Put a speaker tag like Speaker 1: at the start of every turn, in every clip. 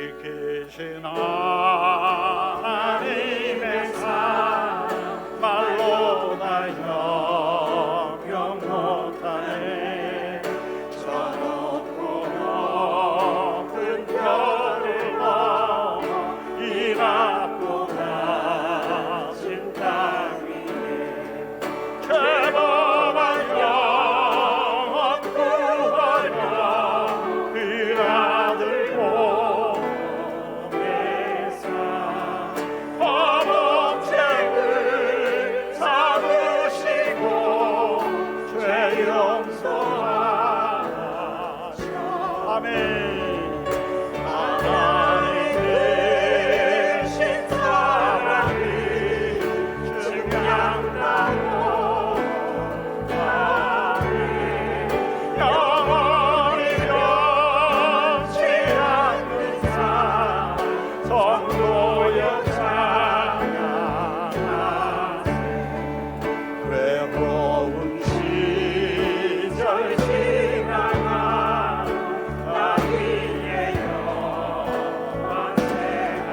Speaker 1: 지키신 하나님의 사랑 말로 다 형용 못하네. 저 높고 높은 별을 넘어 이 낮고 낮은 땅 위에 죄범한 영혼 구하려 그 아들 보내사 허범죄를 잡으시고 죄 용서하셔. 아멘. 하나님 되신 사랑을 증량하고 영원히 변치 않는 사랑 성도여 찬양하세. 외로운 시절 지나가 나위의 영원 생활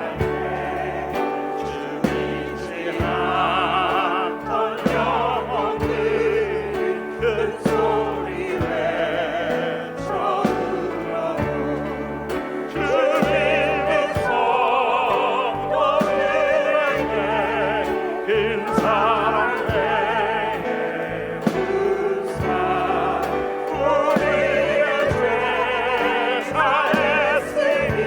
Speaker 1: 주 믿지 않던 영혼들 큰 소리 외쳐 울어도 주 믿는 성도들에게 큰 사랑 베푸사 우리의 죄 사했으니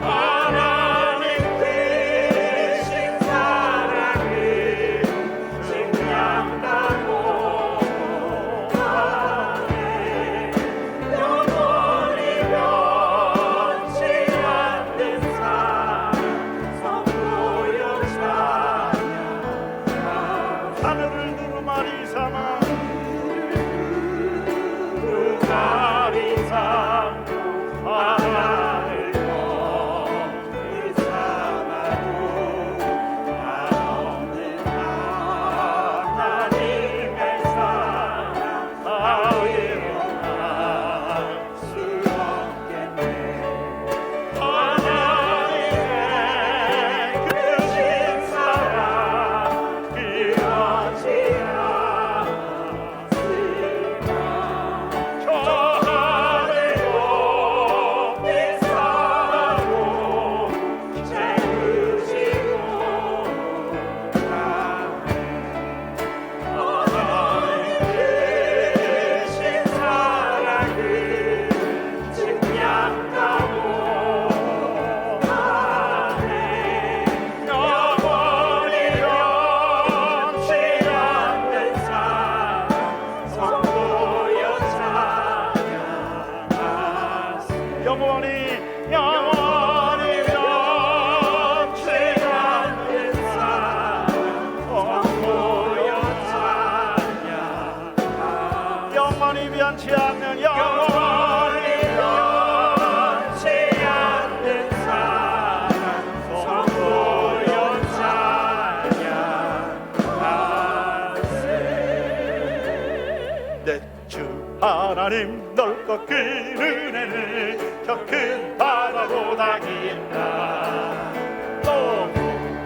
Speaker 1: 하나님 크신 사랑을 증량하고 하네. 영원히 변치 않는 사랑 성도여 찬양하세. 하늘을 두루마리 삼아 두루마리 삼고 바다를 거울 삼아도 한없는 하나님의 사랑 다 일어날 수 없겠네. 하나님의 크신 사랑 변치 않았으나 저 하늘 높이 사랑으로 채우시고 하나님 크신 사랑을 증량하고 하네. 영원히 변치 않는 사랑 성도여 찬양하세. 영원히 변치 않는 사랑 성도여 찬양하세. 영원히 변치 않는 영원히 변치 않는 사랑 성도여 찬양하세. 내 주 하나님 넓고 큰 은혜를 저 큰 바다보다 긴다. 또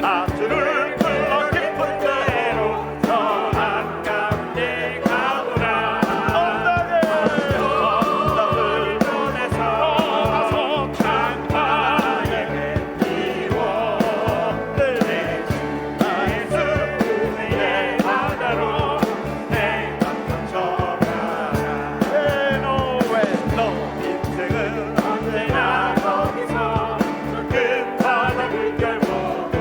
Speaker 1: 아주를 불러 깊은 데로 저 한가운데 가보라. 언덕을 보내서 가서 창파에게 이워 내 주 나의 주 위의 바다로 내 맘 져가라. 너 인생은 언제나 거기서 저 큰 바다 물결 보고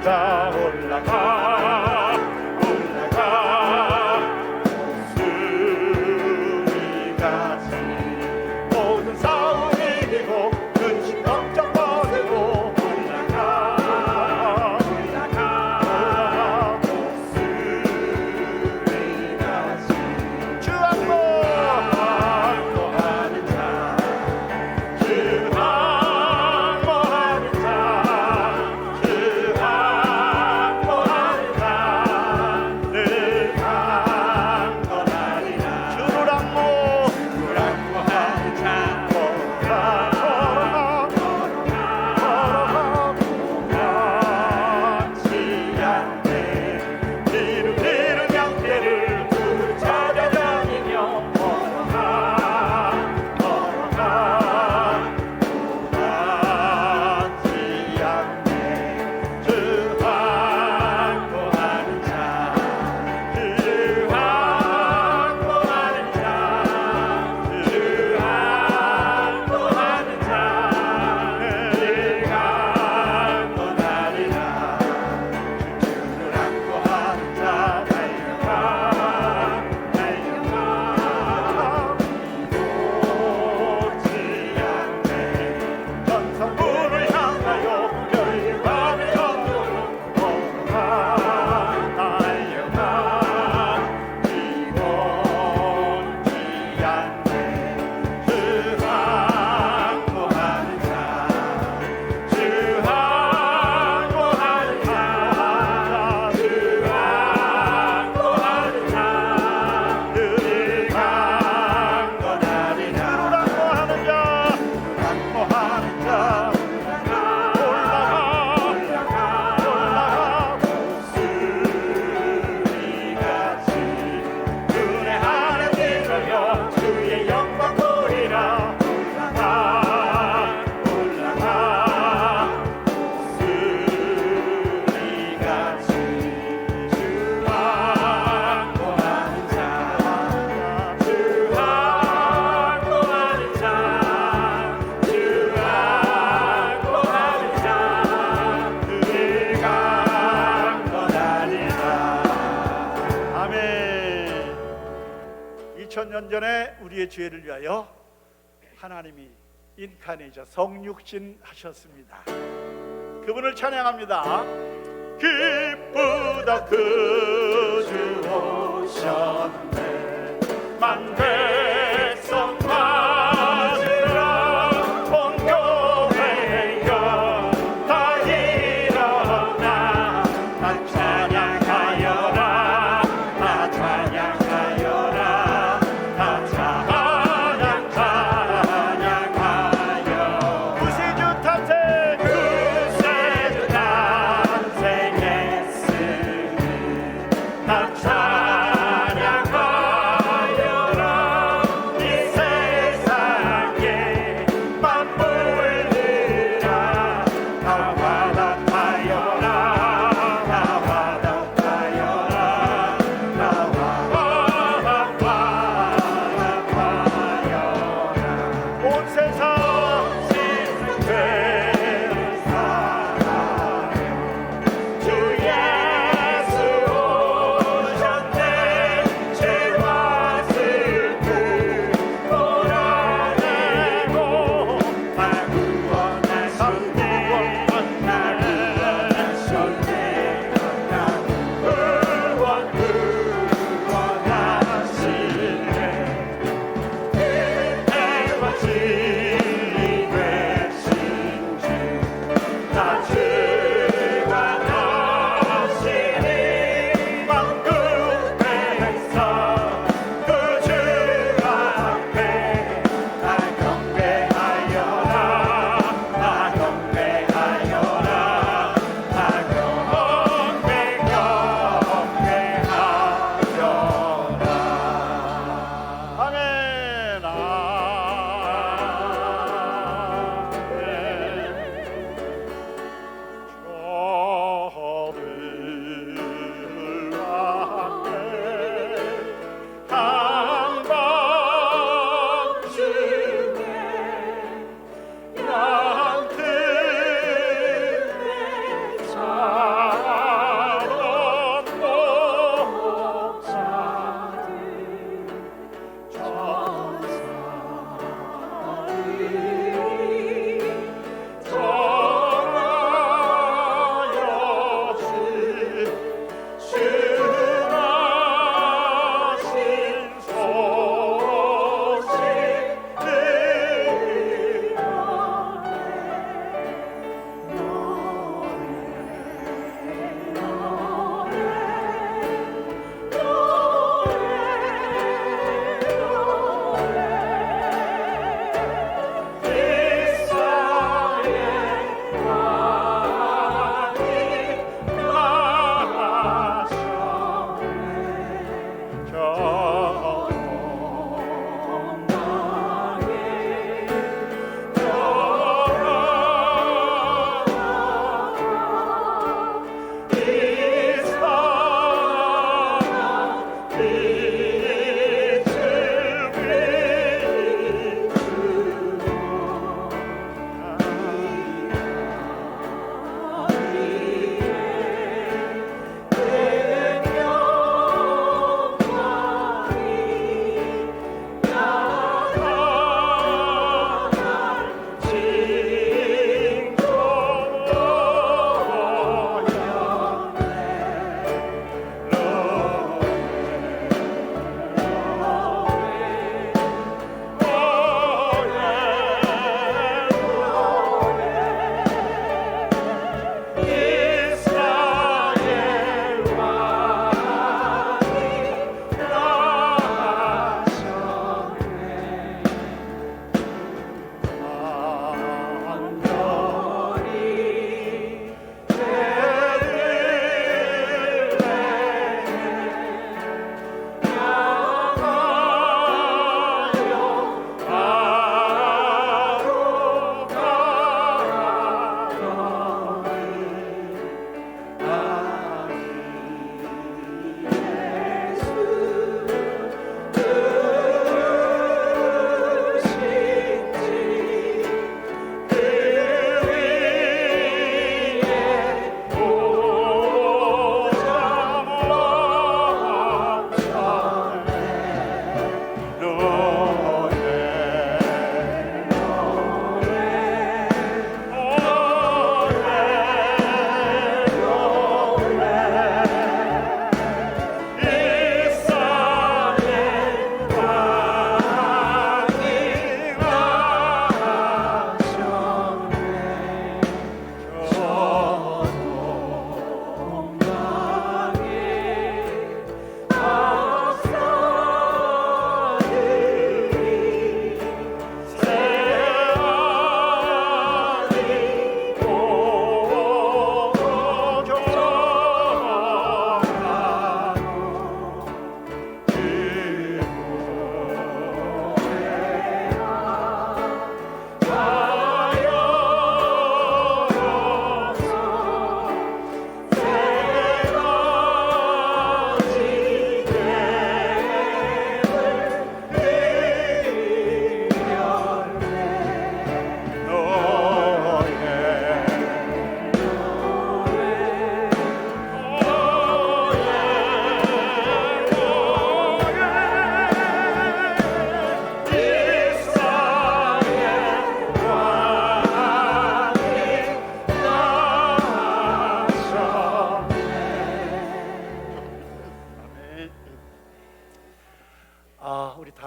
Speaker 1: 자 올라가 목소리같이 모든 싸움 이기고 근심 걱정 버리고 올라가 목소리같이 주 항모하는 자 주 항모하는 자 주 항모하는 자 늘 강건하리라 주를 항모하는 자 걸어가 지않네 이른 양떼를 두루 찾아다니며 걸어가 지않네 주 항모하는 자 주 항모하는 자 주 항모하는 자 늘 강건하리라 주를 항모하는 자 달려가 놓지 않네 전성부를 향하여 열반을 건너로 걸어가 달려가 뒤돌지 않네 주 항모하는 자 주 항모하는 자 주 항모하는 자 늘 강건하리라 항모하는 자 항모하는 자 올라가 목소리같이 눈에 하늘 들으며 주의 영광 보리라 올라가 목소리같이 주 항모하는 자 주 항모하는 자 주 항모하는 자 늘 강건하리라 아멘 2000년 전에 우리의 죄를 위하여 하나님이 인카네이션 성육신 하셨습니다. 그분을 찬양합니다. 기쁘다 그 주 오셨네 만백성 맞으라 온 교회여 다 일어나 다 찬양하여라 다 찬양하여라 다 찬양하여 구세주 탄생 구세주 탄생했으니 다 찬양하여라 이 세상에 만물들아 다 화답하여라 다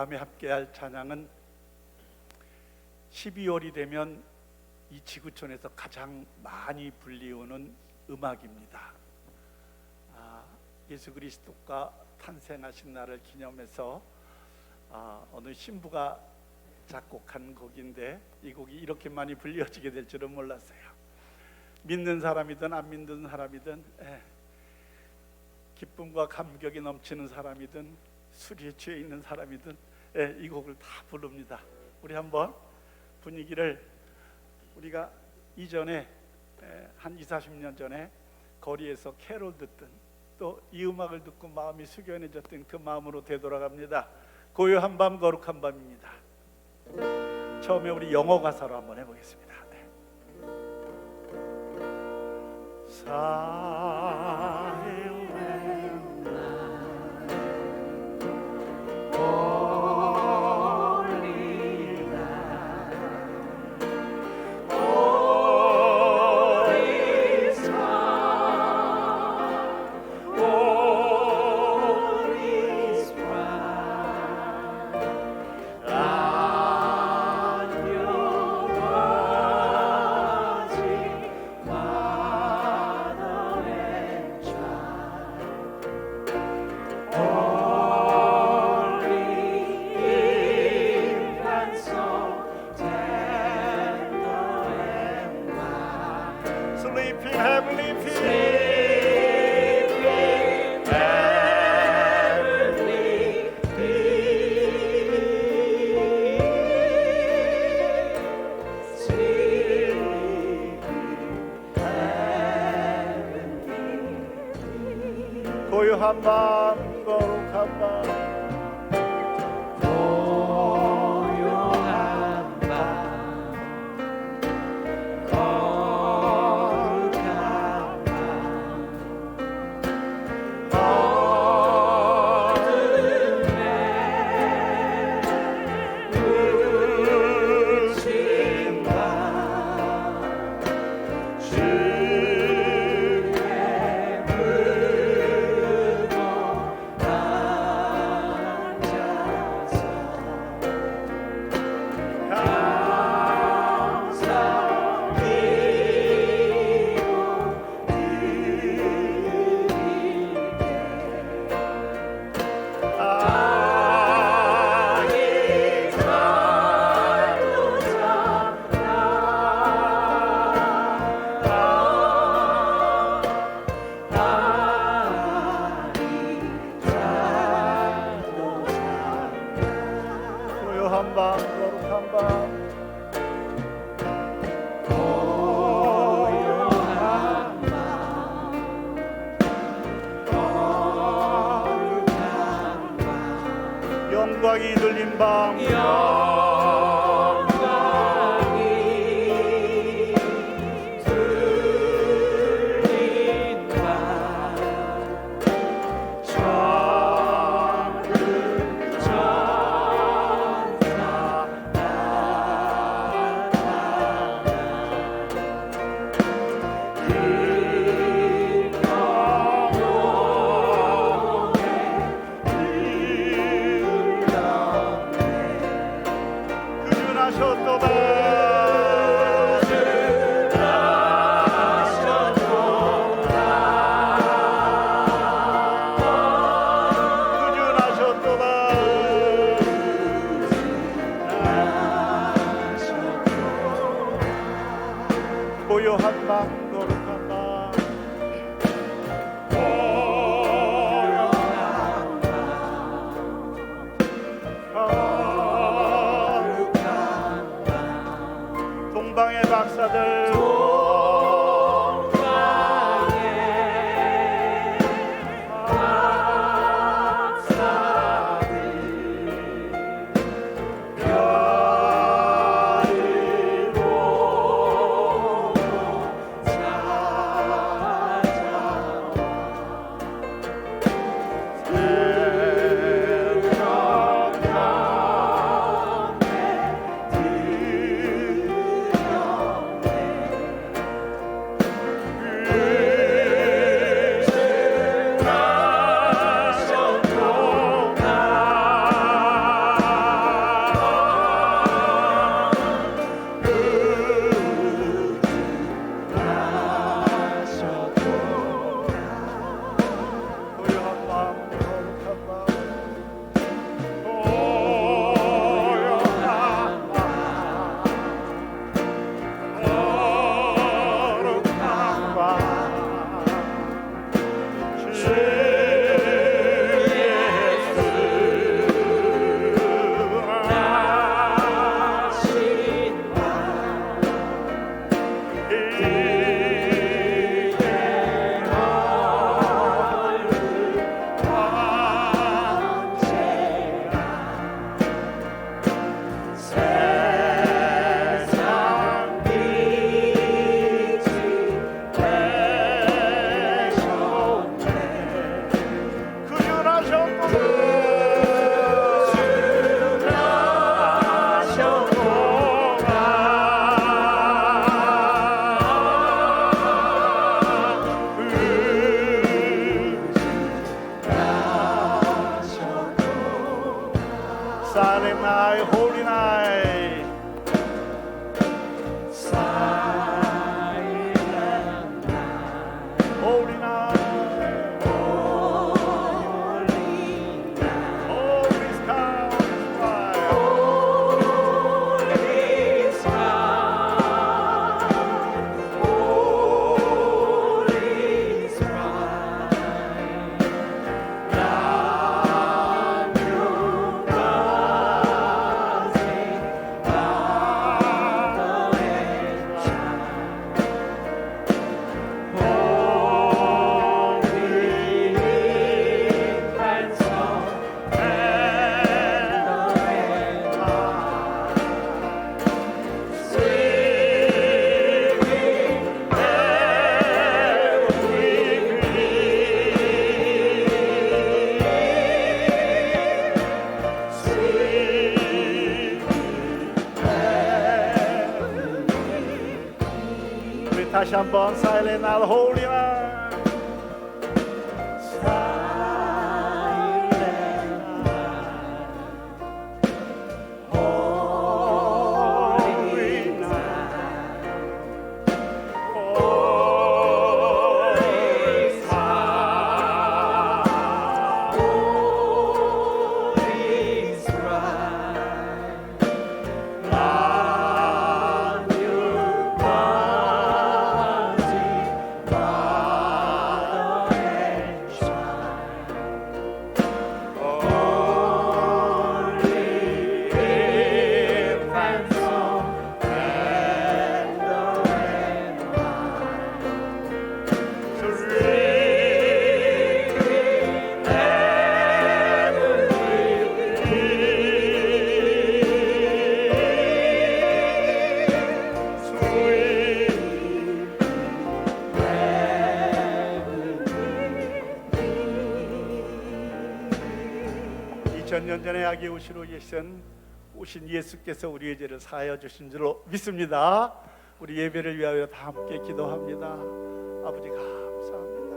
Speaker 2: 다음에 함께할 찬양은 12월이 되면 이 지구촌에서 가장 많이 불리우는 음악입니다. 예수 그리스도가 탄생하신 날을 기념해서 어느 신부가 작곡한 곡인데 이 곡이 이렇게 많이 불려지게 될 줄은 몰랐어요. 믿는 사람이든 안 믿는 사람이든 기쁨과 감격이 넘치는 사람이든 술에 취해 있는 사람이든 이 곡을 다 부릅니다. 우리 한번 분위기를, 우리가 이전에 한 20-40년 전에 거리에서 캐롤 듣던, 또 이 음악을 듣고 마음이 숙연해졌던 그 마음으로 되돌아갑니다. 고요한 밤 거룩한 밤입니다. 처음에 우리 영어 가사로 한번 해보겠습니다. 고요한 밤 거룩한 밤, 고요한 밤 거룩한 밤, 어둠에 묻힌 밤, 고요한 밤 거룩한 밤, 고요한 밤 거룩한 밤, 영광이 들린 밤, 다시 한번 Silent Night, Holy Night. 년 전에 아기 오시러 오신 예수께서 우리의 죄를 사하여 주신 줄로 믿습니다. 우리 예배를 위하여 다 함께 기도합니다. 아버지 감사합니다.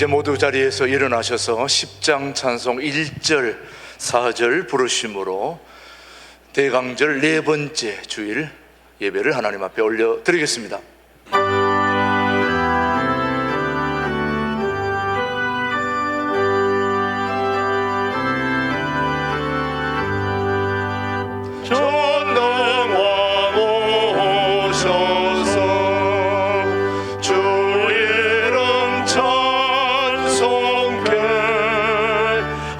Speaker 3: 이제 모두 자리에서 일어나셔서 10장 찬송 1절 4절 부르심으로 대강절 네 번째 주일 예배를 하나님 앞에 올려드리겠습니다.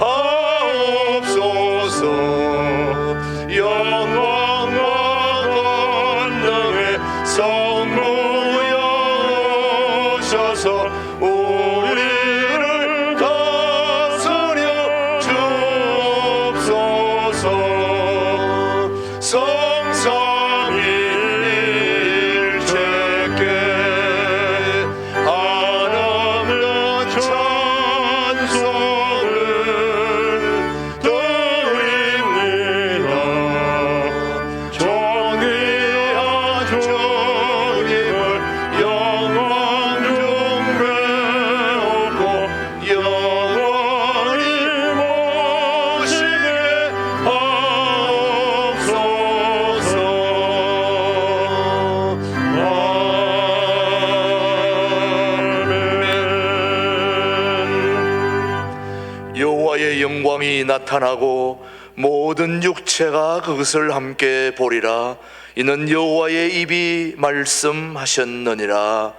Speaker 1: 없소 영광과 권능의 성부여 오셔서 우리를 다스려 주옵소서. 성삼일체께 하나님 찬송을 드립니다. 존귀한 주님을 영원 중배우고 영원히 모시게 하옵소서. 아멘.
Speaker 3: 여호와의 영광이 나타나고 모든 육체가 그것을 함께 보리라. 이는 여호와의 입이 말씀하셨느니라.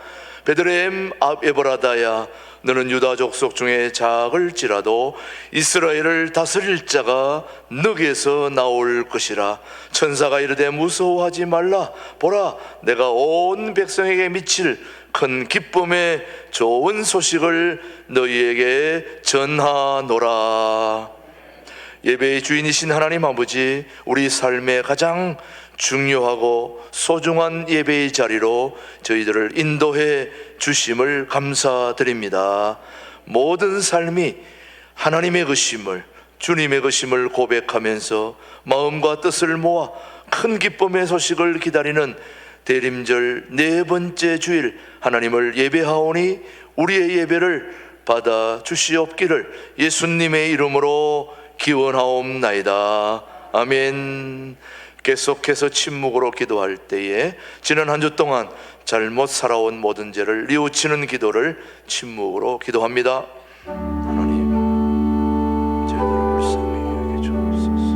Speaker 3: 베들레헴 앞 에브라다야, 너는 유다 족속 중에 작을지라도 이스라엘을 다스릴 자가 너에게서 나올 것이라. 천사가 이르되 무서워하지 말라. 보라, 내가 온 백성에게 미칠 큰 기쁨의 좋은 소식을 너희에게 전하노라. 예배의 주인이신 하나님 아버지, 우리 삶의 가장 중요하고 소중한 예배의 자리로 저희들을 인도해 주심을 감사드립니다. 모든 삶이 하나님의 것임을, 주님의 것임을 고백하면서 마음과 뜻을 모아 큰 기쁨의 소식을 기다리는 대림절 네 번째 주일 하나님을 예배하오니 우리의 예배를 받아 주시옵기를 예수님의 이름으로 기원하옵나이다. 아멘. 계속해서 침묵으로 기도할 때에 지난 한 주 동안 잘못 살아온 모든 죄를 뉘우치는 기도를 침묵으로 기도합니다. 하나님, 저희들을 불쌍히 여겨 주옵소서.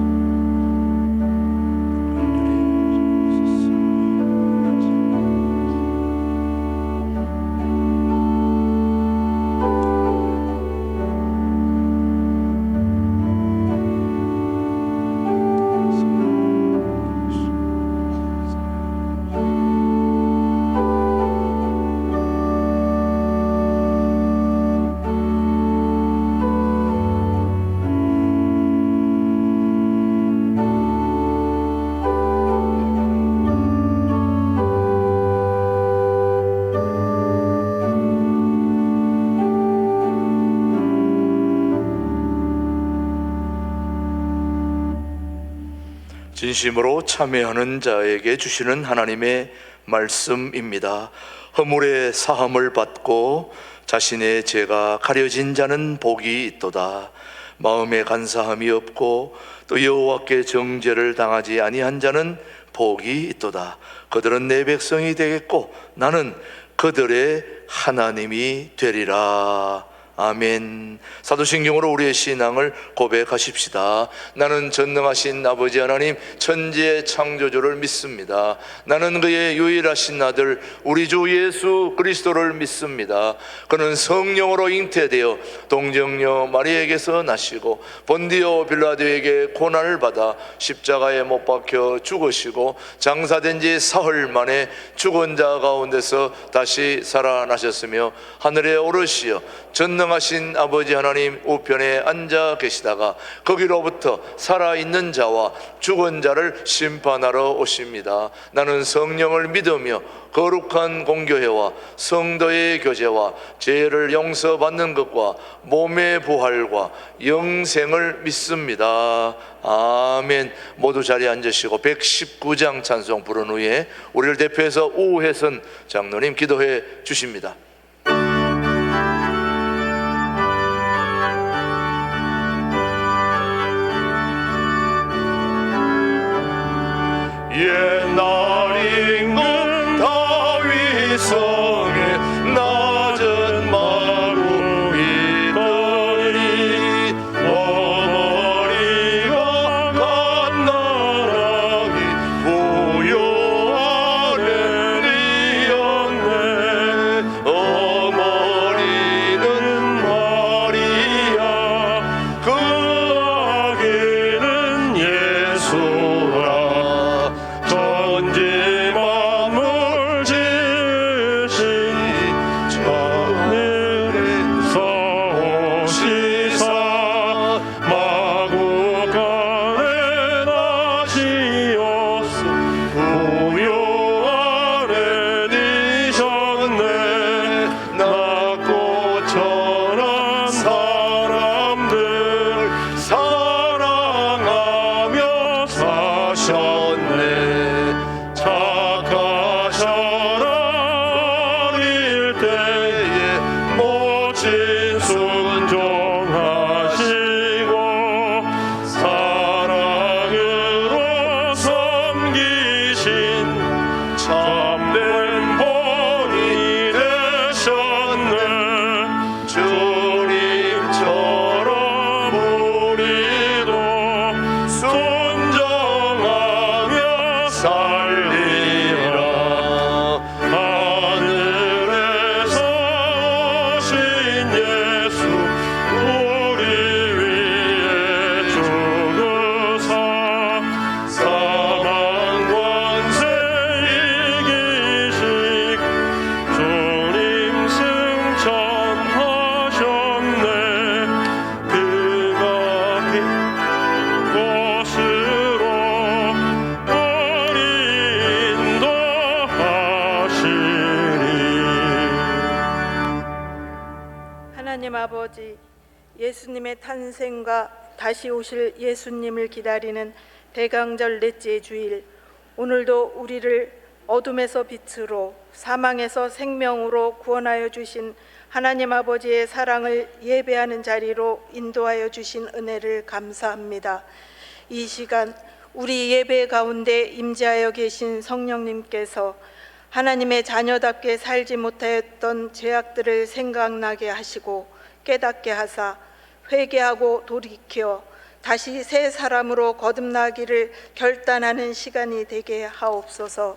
Speaker 3: 진심으로 참회하는 자에게 주시는 하나님의 말씀입니다. 허물의 사함을 받고 자신의 죄가 가려진 자는 복이 있도다. 마음에 간사함이 없고 또 여호와께 정죄를 당하지 아니한 자는 복이 있도다. 그들은 내 백성이 되겠고 나는 그들의 하나님이 되리라. 아멘. 사도신경으로 우리의 신앙을 고백하십시다. 나는 전능하신 아버지 하나님 천지의 창조주를 믿습니다. 나는 그의 유일하신 아들 우리 주 예수 그리스도를 믿습니다. 그는 성령으로 잉태되어 동정녀 마리아에게서 나시고 본디오 빌라도에게 고난을 받아 십자가에 못 박혀 죽으시고 장사된 지 사흘 만에 죽은 자 가운데서 다시 살아나셨으며 하늘에 오르시어 전능하신 아버지 하나님 우편에 앉아 계시다가 거기로부터 살아있는 자와 죽은 자를 심판하러 오십니다. 나는 성령을 믿으며 거룩한 공교회와 성도의 교제와 죄를 용서받는 것과 몸의 부활과 영생을 믿습니다. 아멘. 모두 자리에 앉으시고 119장 찬송 부른 후에 우리를 대표해서 우혜선 장로님 기도해 주십니다.
Speaker 1: 옛날 임금 다윗 성에 낮은 마루이더니 어머니가 갓나라기 부요하네 니었네. 어머니는 마리아 그 아기는 예수라.
Speaker 4: 아버지, 예수님의 탄생과 다시 오실 예수님을 기다리는 대강절 넷째 주일, 오늘도 우리를 어둠에서 빛으로, 사망에서 생명으로 구원하여 주신 하나님 아버지의 사랑을 예배하는 자리로 인도하여 주신 은혜를 감사합니다. 이 시간 우리 예배 가운데 임재하여 계신 성령님께서 하나님의 자녀답게 살지 못하였던 죄악들을 생각나게 하시고 깨닫게 하사 회개하고 돌이켜 다시 새 사람으로 거듭나기를 결단하는 시간이 되게 하옵소서.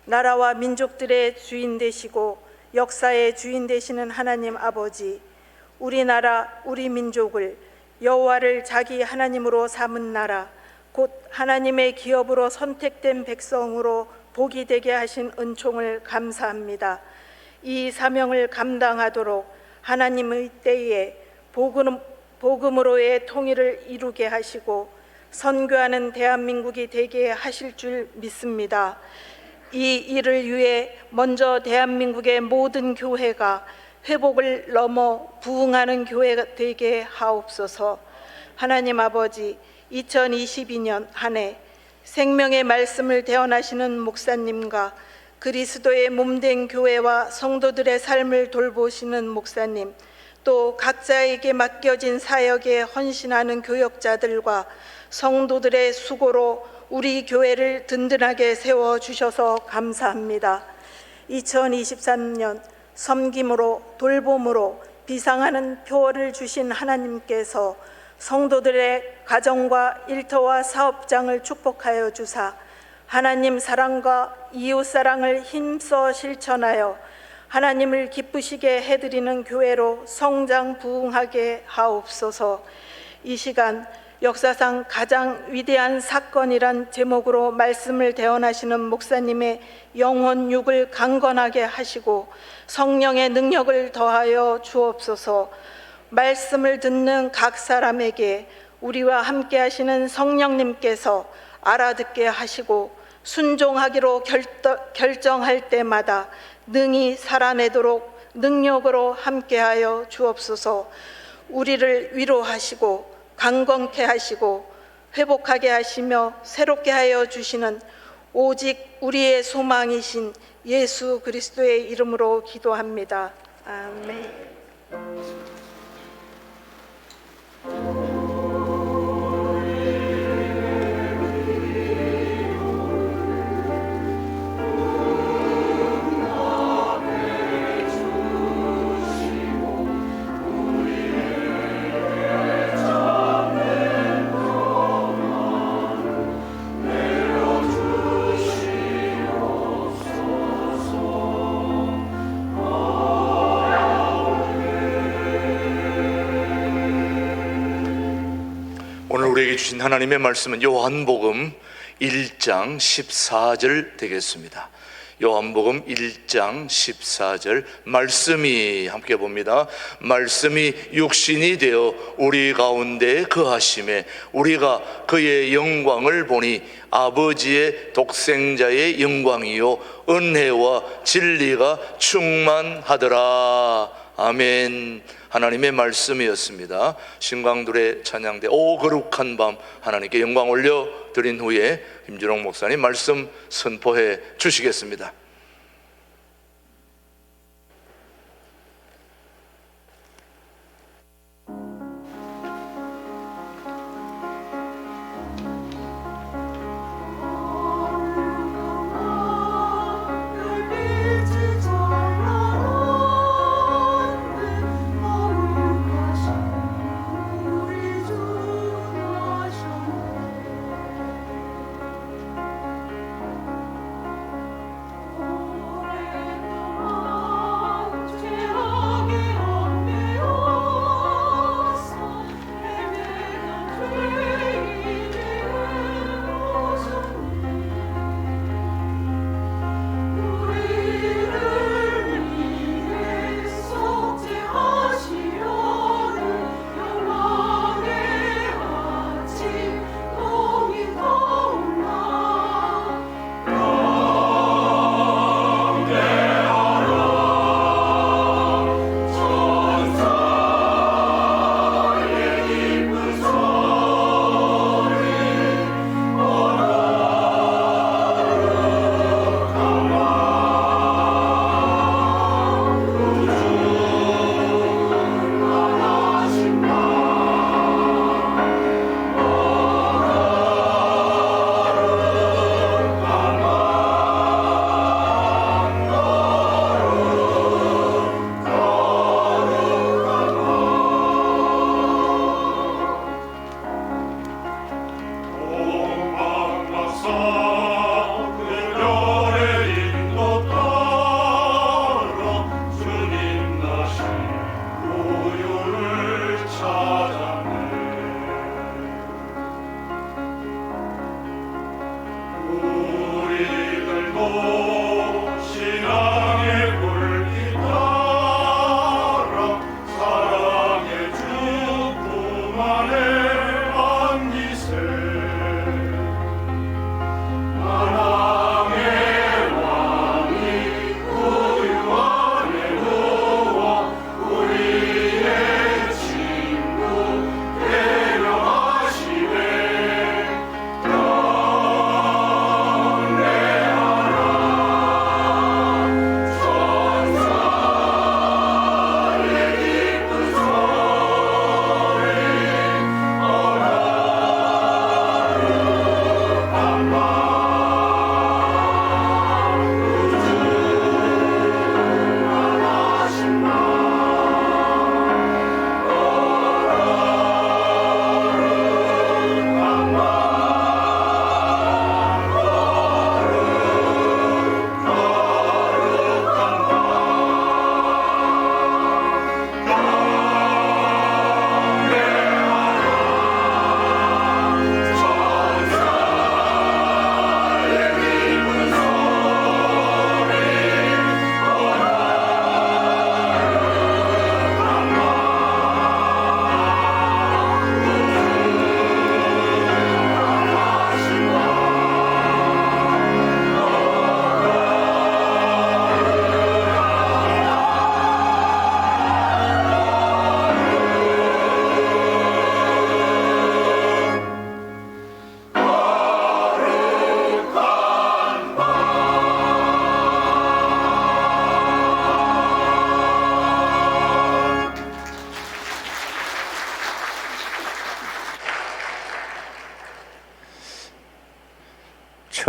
Speaker 4: 나라와 민족들의 주인 되시고 역사의 주인 되시는 하나님 아버지, 우리나라 우리 민족을 여호와를 자기 하나님으로 삼은 나라, 곧 하나님의 기업으로 선택된 백성으로 복이 되게 하신 은총을 감사합니다. 이 사명을 감당하도록 하나님의 때에 복음으로의 통일을 이루게 하시고 선교하는 대한민국이 되게 하실 줄 믿습니다. 이 일을 위해 먼저 대한민국의 모든 교회가 회복을 넘어 부흥하는 교회가 되게 하옵소서. 하나님 아버지, 2022년 한 해 생명의 말씀을 대언하시는 목사님과 그리스도의 몸된 교회와 성도들의 삶을 돌보시는 목사님, 또 각자에게 맡겨진 사역에 헌신하는 교역자들과 성도들의 수고로 우리 교회를 든든하게 세워주셔서 감사합니다. 2023년 섬김으로 돌봄으로 비상하는 표어를 주신 하나님께서 성도들의 가정과 일터와 사업장을 축복하여 주사 하나님 사랑과 이웃 사랑을 힘써 실천하여 하나님을 기쁘시게 해드리는 교회로 성장 부흥하게 하옵소서. 이 시간 역사상 가장 위대한 사건이란 제목으로 말씀을 대언하시는 목사님의 영혼 육을 강건하게 하시고 성령의 능력을 더하여 주옵소서. 말씀을 듣는 각 사람에게 우리와 함께 하시는 성령님께서 알아듣게 하시고 순종하기로 결정할 때마다 능히 살아내도록 능력으로 함께하여 주옵소서. 우리를 위로하시고 강건케 하시고 회복하게 하시며 새롭게 하여 주시는 오직 우리의 소망이신 예수 그리스도의 이름으로 기도합니다. 아멘.
Speaker 3: 오늘 우리에게 주신 하나님의 말씀은 요한복음 1장 14절 되겠습니다. 요한복음 1장 14절 말씀이 함께 봅니다. 말씀이 육신이 되어 우리 가운데 거하심에 우리가 그의 영광을 보니 아버지의 독생자의 영광이요 은혜와 진리가 충만하더라. 아멘. 하나님의 말씀이었습니다. 신광둘의 찬양대 오 거룩한 밤 하나님께 영광 올려드린 후에 김준홍 목사님 말씀 선포해 주시겠습니다.
Speaker 5: 오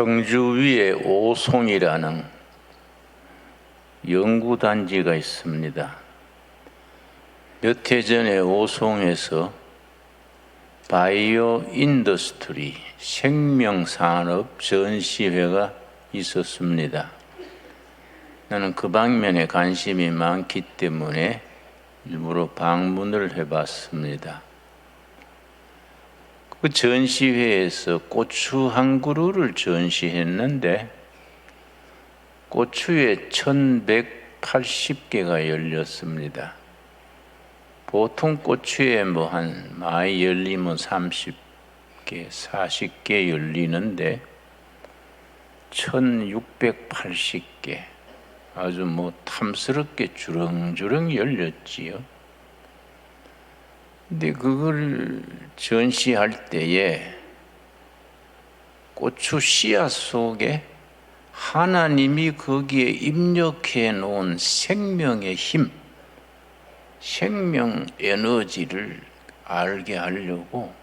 Speaker 5: 청주 위에 오송이라는 연구단지가 있습니다. 몇 해 전에 오송에서 바이오 인더스트리 생명산업 전시회가 있었습니다. 나는 그 방면에 관심이 많기 때문에 일부러 방문을 해봤습니다. 그 전시회에서 고추 한 그루를 전시했는데 고추에 1180개가 열렸습니다. 보통 고추에 뭐 한 많이 열리면 30개, 40개 열리는데 1680개 아주 뭐 탐스럽게 주렁주렁 열렸지요. 근데 그걸 전시할 때에 고추 씨앗 속에 하나님이 거기에 입력해 놓은 생명의 힘, 생명 에너지를 알게 하려고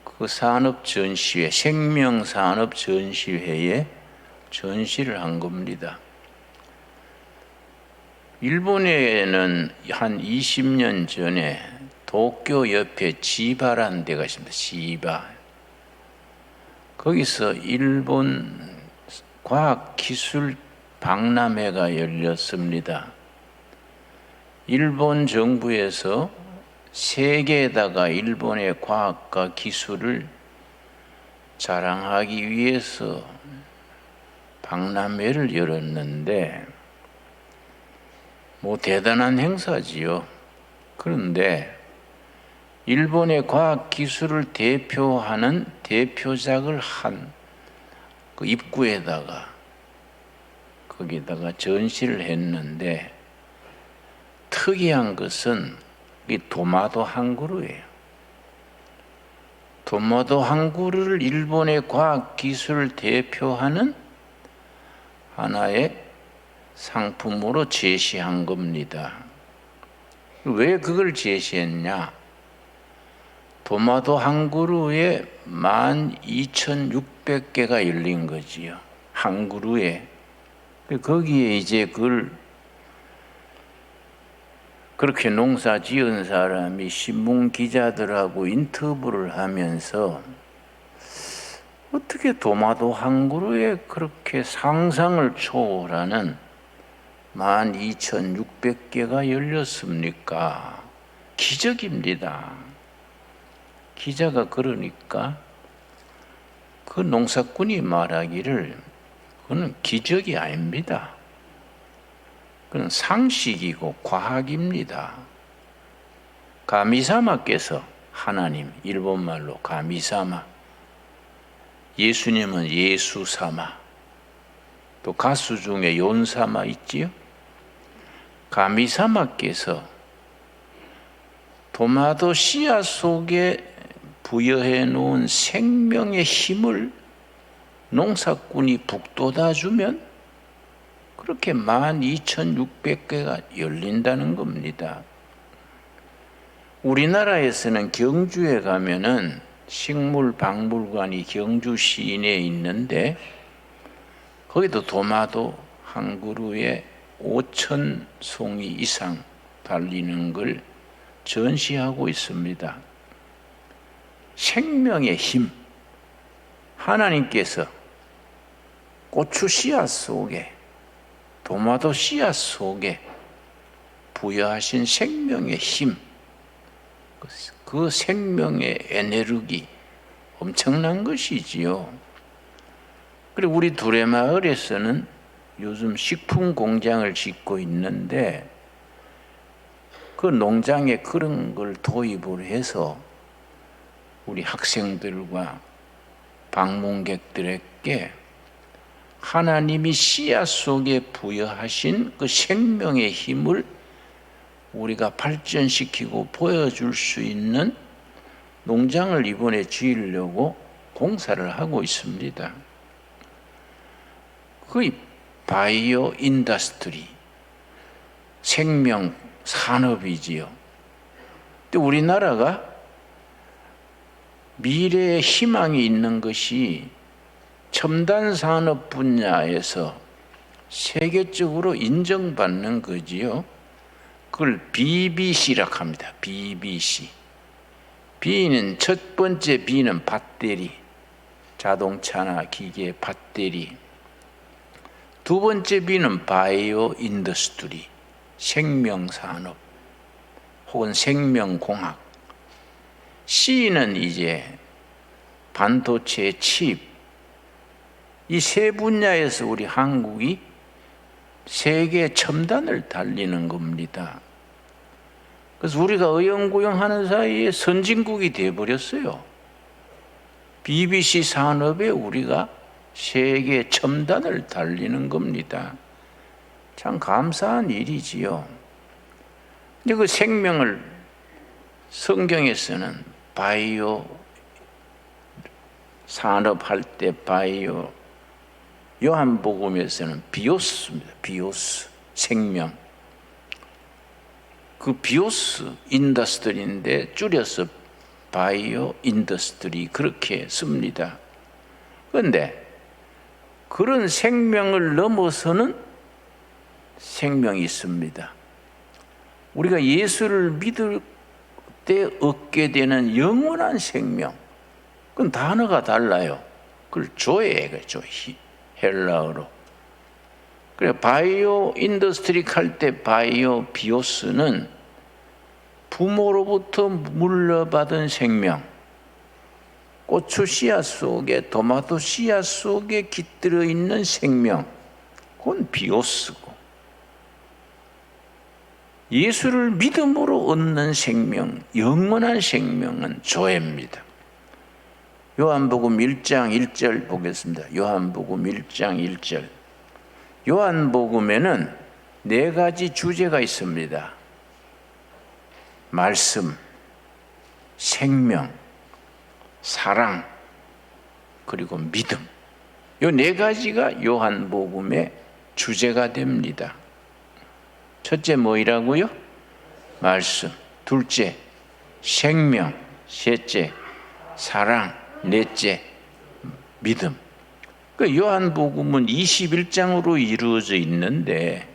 Speaker 5: 그 산업 전시회, 생명 산업 전시회에 전시를 한 겁니다. 일본에는 한 20년 전에 도쿄 옆에 지바라는 데가 있습니다. 지바. 거기서 일본 과학기술 박람회가 열렸습니다. 일본 정부에서 세계에다가 일본의 과학과 기술을 자랑하기 위해서 박람회를 열었는데 뭐 대단한 행사지요. 그런데 일본의 과학 기술을 대표하는 대표작을 한 그 입구에다가 거기다가 전시를 했는데 특이한 것은 이 도마도 한 그루예요. 도마도 한 그루를 일본의 과학 기술을 대표하는 하나의 상품으로 제시한 겁니다. 왜 그걸 제시했냐? 도마도 한 그루에 12,600개가 열린 거지요. 한 그루에. 거기에 이제 그걸 그렇게 농사 지은 사람이 신문 기자들하고 인터뷰를 하면서 어떻게 도마도 한 그루에 그렇게 상상을 초월하는 12,600개가 열렸습니까? 기적입니다. 기자가 그러니까 그 농사꾼이 말하기를 그건 기적이 아닙니다. 그건 상식이고 과학입니다. 가미사마께서 하나님, 일본말로 가미사마, 예수님은 예수사마, 또 가수 중에 연사마 있지요? 가미사마께서 도마도 씨앗 속에 부여해 놓은 생명의 힘을 농사꾼이 북돋아 주면 그렇게 12,600개가 열린다는 겁니다. 우리나라에서는 경주에 가면은 식물박물관이 경주 시내에 있는데 거기도 도마도 한 그루에 5,000송이 이상 달리는 걸 전시하고 있습니다. 생명의 힘, 하나님께서 고추 씨앗 속에, 도마도 씨앗 속에 부여하신 생명의 힘, 그 생명의 에너지 엄청난 것이지요. 그리고 우리 두레마을에서는 요즘 식품 공장을 짓고 있는데 그 농장에 그런 걸 도입을 해서 우리 학생들과 방문객들에게 하나님이 씨앗 속에 부여하신 그 생명의 힘을 우리가 발전시키고 보여줄 수 있는 농장을 이번에 지으려고 공사를 하고 있습니다. 그 바이오 인더스트리, 생명 산업이지요. 근데 우리나라가 미래의 희망이 있는 것이 첨단 산업 분야에서 세계적으로 인정받는 거지요. 그걸 BBC라고 합니다. BBC. B는 첫 번째 B는 배터리, 자동차나 기계 배터리. 두 번째 B는 바이오 인더스트리, 생명산업 혹은 생명공학. C는 이제 반도체 칩. 이 세 분야에서 우리 한국이 세계 첨단을 달리는 겁니다. 그래서 우리가 어영부영하는 사이에 선진국이 되어버렸어요. BBC 산업에 우리가 세계 첨단을 달리는 겁니다. 참 감사한 일이지요. 근데 그 생명을 성경에서는 바이오 산업할 때 바이오, 요한복음에서는 비오스입니다. 비오스, 생명. 그 비오스 인더스트리인데 줄여서 바이오 인더스트리 그렇게 씁니다. 그런데 그런 생명을 넘어서는 생명이 있습니다. 우리가 예수를 믿을 때 얻게 되는 영원한 생명, 그건 단어가 달라요. 그걸 조예가 조예, 헬라어로. 그래 바이오 인더스트리 할 때 바이오 비오스는 부모로부터 물려받은 생명, 고추 씨앗 속에 토마토 씨앗 속에 깃들어 있는 생명, 그건 비오스고, 예수를 믿음으로 얻는 생명, 영원한 생명은 조예입니다. 요한복음 1장 1절 보겠습니다. 요한복음 1장 1절. 요한복음에는 네 가지 주제가 있습니다. 말씀, 생명, 사랑, 그리고 믿음. 이 네 가지가 요한복음의 주제가 됩니다. 첫째 뭐이라고요? 말씀. 둘째 생명. 셋째 사랑. 넷째 믿음. 그 요한복음은 21장으로 이루어져 있는데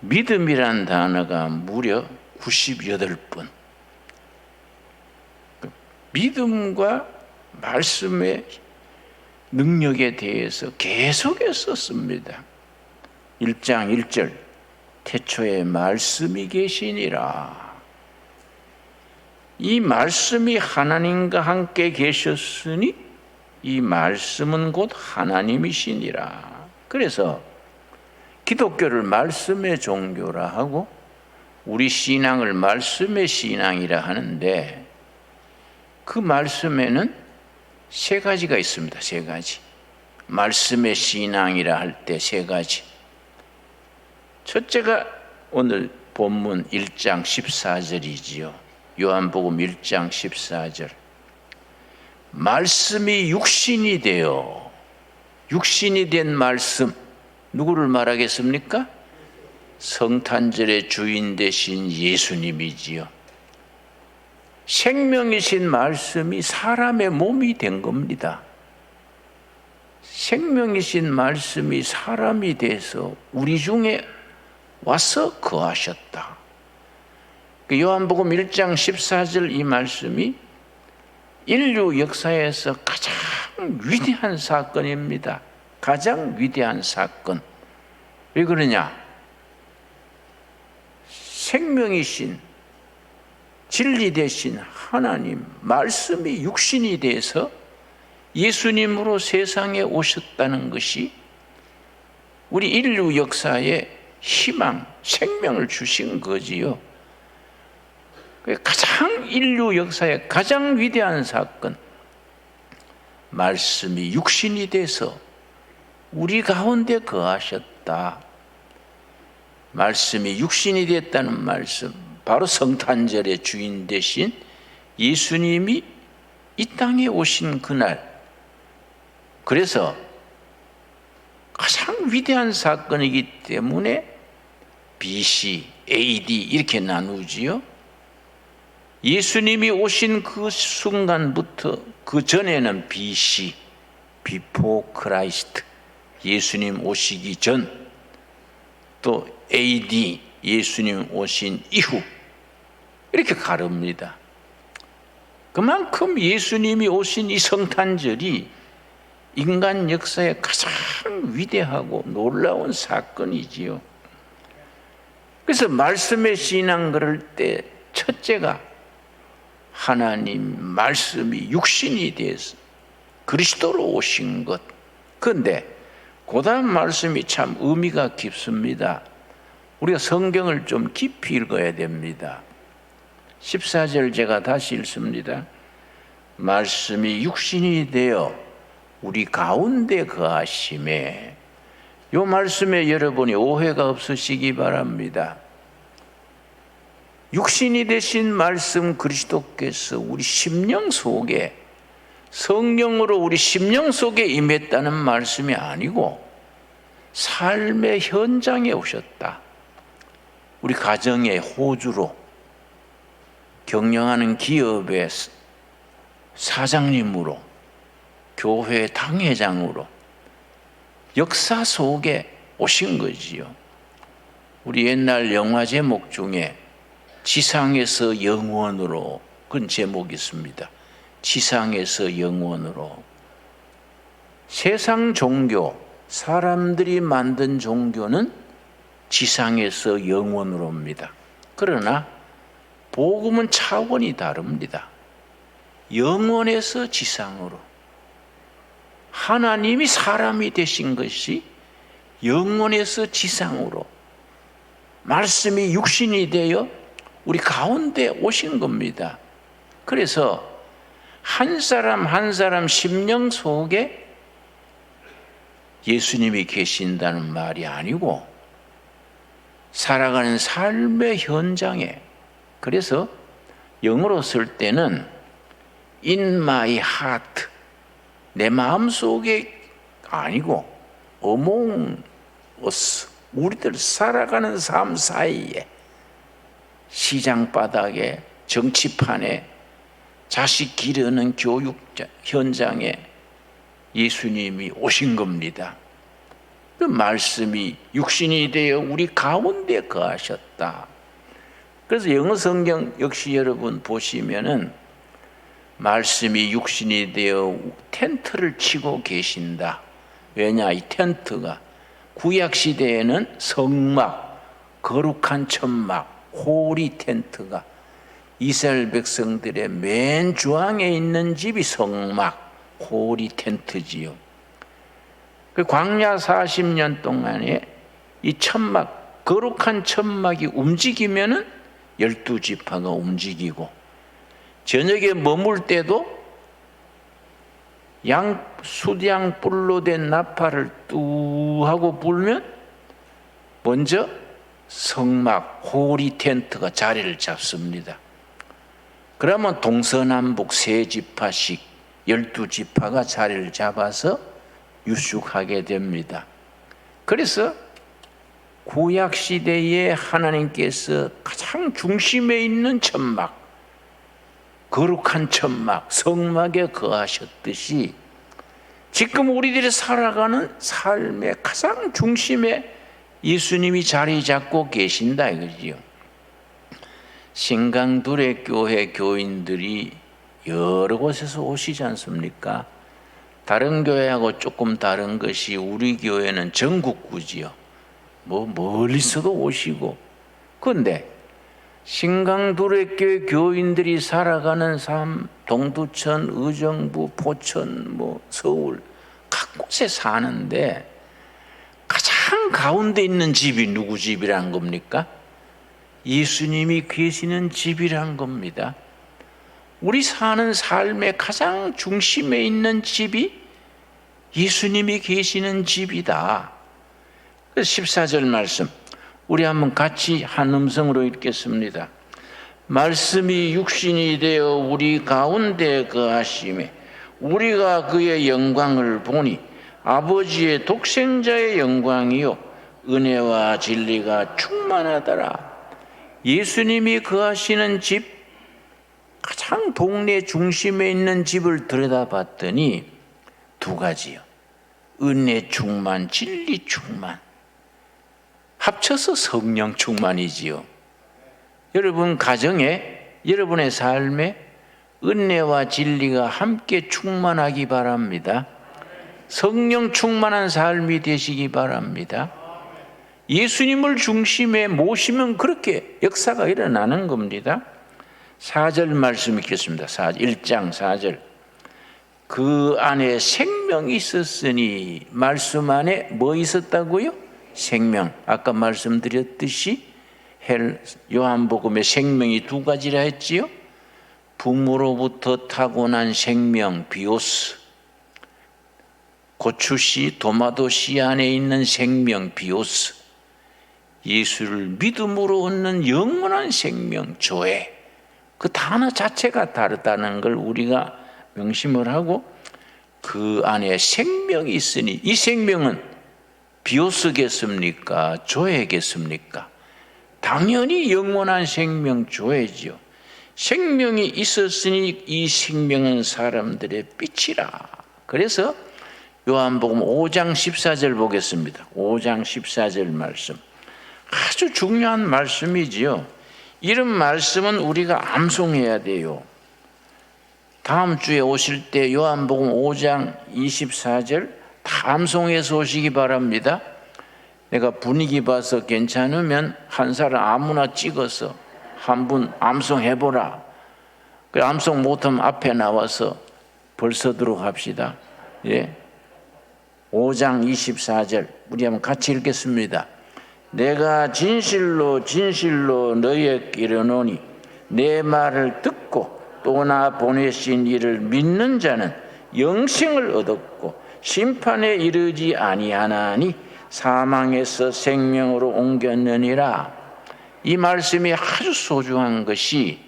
Speaker 5: 믿음이란 단어가 무려 98번. 믿음과 말씀의 능력에 대해서 계속해서 썼습니다. 1장 1절 태초에 말씀이 계시니라. 이 말씀이 하나님과 함께 계셨으니 이 말씀은 곧 하나님이시니라. 그래서 기독교를 말씀의 종교라 하고 우리 신앙을 말씀의 신앙이라 하는데, 그 말씀에는 세 가지가 있습니다. 세 가지. 말씀의 신앙이라 할 때 세 가지. 첫째가 오늘 본문 1장 14절이지요. 요한복음 1장 14절. 말씀이 육신이 되어, 육신이 된 말씀, 누구를 말하겠습니까? 성탄절의 주인 되신 예수님이지요. 생명이신 말씀이 사람의 몸이 된 겁니다. 생명이신 말씀이 사람이 돼서 우리 중에 와서 거하셨다. 요한복음 1장 14절 이 말씀이 인류 역사에서 가장 위대한 사건입니다. 가장 위대한 사건. 왜 그러냐? 생명이신 진리 되신 하나님 말씀이 육신이 돼서 예수님으로 세상에 오셨다는 것이 우리 인류 역사에 희망, 생명을 주신 거지요. 가장 인류 역사의 가장 위대한 사건, 말씀이 육신이 돼서 우리 가운데 거하셨다. 말씀이 육신이 됐다는 말씀, 바로 성탄절의 주인 되신 예수님이 이 땅에 오신 그날, 그래서 가장 위대한 사건이기 때문에 BC, AD 이렇게 나누지요. 예수님이 오신 그 순간부터 그 전에는 BC, 비포 크라이스트, 예수님 오시기 전, 또 AD, 예수님 오신 이후, 이렇게 가릅니다. 그만큼 예수님이 오신 이 성탄절이 인간 역사의 가장 위대하고 놀라운 사건이지요. 그래서 말씀의 신앙 그럴 때 첫째가 하나님 말씀이 육신이 돼서 그리스도로 오신 것. 그런데 그 다음 말씀이 참 의미가 깊습니다. 우리가 성경을 좀 깊이 읽어야 됩니다. 14절 제가 다시 읽습니다. 말씀이 육신이 되어 우리 가운데 거하심에, 이 말씀에 여러분이 오해가 없으시기 바랍니다. 육신이 되신 말씀 그리스도께서 우리 심령 속에, 성령으로 우리 심령 속에 임했다는 말씀이 아니고 삶의 현장에 오셨다. 우리 가정의 호주로, 경영하는 기업의 사장님으로, 교회 당회장으로 역사 속에 오신 거지요. 우리 옛날 영화 제목 중에 지상에서 영원으로, 그런 제목이 있습니다. 지상에서 영원으로. 세상 종교, 사람들이 만든 종교는 지상에서 영원으로입니다. 그러나 복음은 차원이 다릅니다. 영원에서 지상으로. 하나님이 사람이 되신 것이 영원에서 지상으로, 말씀이 육신이 되어 우리 가운데 오신 겁니다. 그래서 한 사람 한 사람 심령 속에 예수님이 계신다는 말이 아니고 살아가는 삶의 현장에, 그래서 영어로 쓸 때는 in my heart, 내 마음 속에 아니고 among us, 우리들 살아가는 삶 사이에, 시장 바닥에, 정치판에, 자식 기르는 교육 현장에 예수님이 오신 겁니다. 그 말씀이 육신이 되어 우리 가운데 거하셨다. 그래서 영어 성경 역시 여러분 보시면은 말씀이 육신이 되어 텐트를 치고 계신다. 왜냐, 이 텐트가 구약 시대에는 성막, 거룩한 천막, 호리 텐트가 이스라엘 백성들의 맨 중앙에 있는 집이 성막, 호리 텐트지요. 그 광야 40년 동안에 이 천막, 거룩한 천막이 움직이면은 12지파가 움직이고, 저녁에 머물 때도 수양 뿔로 된 나팔을 뚜 하고 불면 먼저 성막, 호리 텐트가 자리를 잡습니다. 그러면 동서남북 3지파씩 12지파가 자리를 잡아서 유숙하게 됩니다. 그래서 구약 시대에 하나님께서 가장 중심에 있는 천막, 거룩한 천막, 성막에 거하셨듯이 지금 우리들이 살아가는 삶의 가장 중심에 예수님이 자리 잡고 계신다 이거지요. 신강둘의 교회 교인들이 여러 곳에서 오시지 않습니까? 다른 교회하고 조금 다른 것이 우리 교회는 전국구지요. 멀리서도 오시고. 그런데 신강둘의 교회 교인들이 살아가는 삶, 동두천, 의정부, 포천, 서울 각 곳에 사는데 가장 가운데 있는 집이 누구 집이란 겁니까? 예수님이 계시는 집이란 겁니다. 우리 사는 삶의 가장 중심에 있는 집이 예수님이 계시는 집이다. 14절 말씀 우리 한번 같이 한 음성으로 읽겠습니다. 말씀이 육신이 되어 우리 가운데 거하심에 우리가 그의 영광을 보니 아버지의 독생자의 영광이요 은혜와 진리가 충만하더라. 예수님이 거하시는 집, 가장 동네 중심에 있는 집을 들여다봤더니 두 가지요. 은혜 충만, 진리 충만. 합쳐서 성령 충만이지요. 여러분 가정에, 여러분의 삶에 은혜와 진리가 함께 충만하기 바랍니다. 성령 충만한 삶이 되시기 바랍니다. 예수님을 중심에 모시면 그렇게 역사가 일어나는 겁니다. 4절 말씀 읽겠습니다. 1장 4절. 그 안에 생명이 있었으니, 말씀 안에 뭐 있었다고요? 생명. 아까 말씀드렸듯이 요한복음에 생명이 두 가지라 했지요. 부모로부터 타고난 생명 비오스, 고추씨 도마도씨 안에 있는 생명 비오스, 예수를 믿음으로 얻는 영원한 생명 조회. 그 단어 자체가 다르다는 걸 우리가 명심을 하고, 그 안에 생명이 있으니, 이 생명은 비오스겠습니까? 조회겠습니까? 당연히 영원한 생명 조회지요. 생명이 있었으니 이 생명은 사람들의 빛이라. 그래서 요한복음 5장 14절 보겠습니다. 5장 14절 말씀. 아주 중요한 말씀이지요. 이런 말씀은 우리가 암송해야 돼요. 다음 주에 오실 때 요한복음 5장 24절 다 암송해서 오시기 바랍니다. 내가 분위기 봐서 괜찮으면 한 사람 아무나 찍어서 한 분 암송해보라. 그 암송 못하면 앞에 나와서 벌서도록 합시다. 예. 5장 24절 우리 한번 같이 읽겠습니다. 내가 진실로 진실로 너희에게 이르노니 내 말을 듣고 또 나 보내신 이를 믿는 자는 영생을 얻었고 심판에 이르지 아니하나니 사망에서 생명으로 옮겼느니라. 이 말씀이 아주 소중한 것이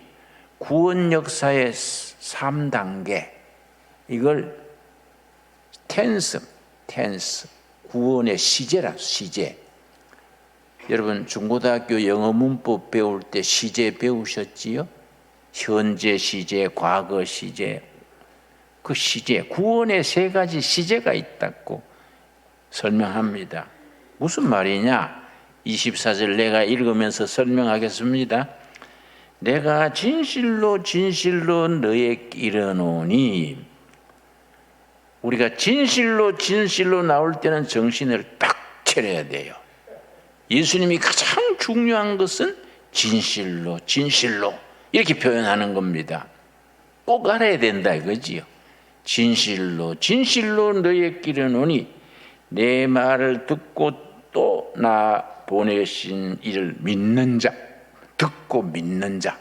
Speaker 5: 구원 역사의 3단계, 이걸 텐스, 구원의 시제라. 시제. 여러분 중고등학교 영어 문법 배울 때 시제 배우셨지요? 현재 시제, 과거 시제. 그 시제, 구원의 3가지 시제가 있다고 설명합니다. 무슨 말이냐? 24절 내가 읽으면서 설명하겠습니다. 내가 진실로 진실로 너에게 이르노니, 우리가 진실로 진실로 나올 때는 정신을 딱 차려야 돼요. 예수님이 가장 중요한 것은 진실로 진실로 이렇게 표현하는 겁니다. 꼭 알아야 된다 이거지요. 진실로 진실로 너에게 이르노니 내 말을 듣고 또 나 보내신 이를 믿는 자, 듣고 믿는 자.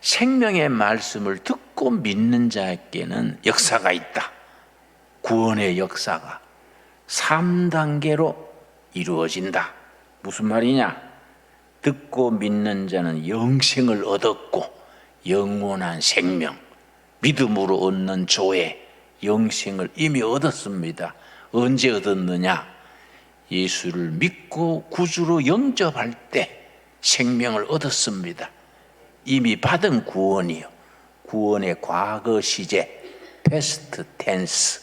Speaker 5: 생명의 말씀을 듣고 믿는 자에게는 역사가 있다. 구원의 역사가 3단계로 이루어진다. 무슨 말이냐? 듣고 믿는 자는 영생을 얻었고 영원한 생명, 믿음으로 얻는 조회, 영생을 이미 얻었습니다. 언제 얻었느냐? 예수를 믿고 구주로 영접할 때 생명을 얻었습니다. 이미 받은 구원이요. 구원의 과거 시제, 패스트 텐스.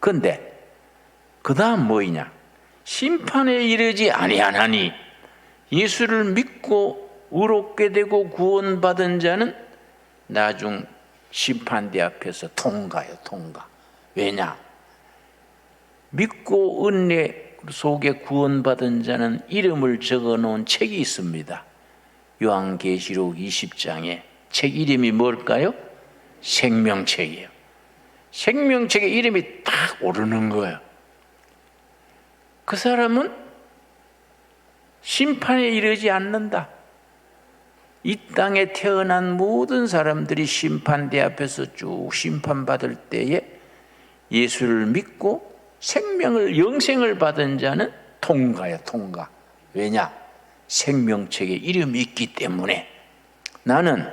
Speaker 5: 근데 그 다음 뭐이냐? 심판에 이르지 아니하나니, 예수를 믿고 의롭게 되고 구원받은 자는 나중 심판대 앞에서 통과요, 통과. 왜냐? 믿고 은혜 속에 구원받은 자는 이름을 적어놓은 책이 있습니다. 요한계시록 20장에 책 이름이 뭘까요? 생명책이에요. 생명책에 이름이 딱 오르는 거예요. 그 사람은 심판에 이르지 않는다. 이 땅에 태어난 모든 사람들이 심판대 앞에서 쭉 심판받을 때에 예수를 믿고 생명을, 영생을 받은 자는 통과야, 통과. 왜냐? 생명책에 이름이 있기 때문에. 나는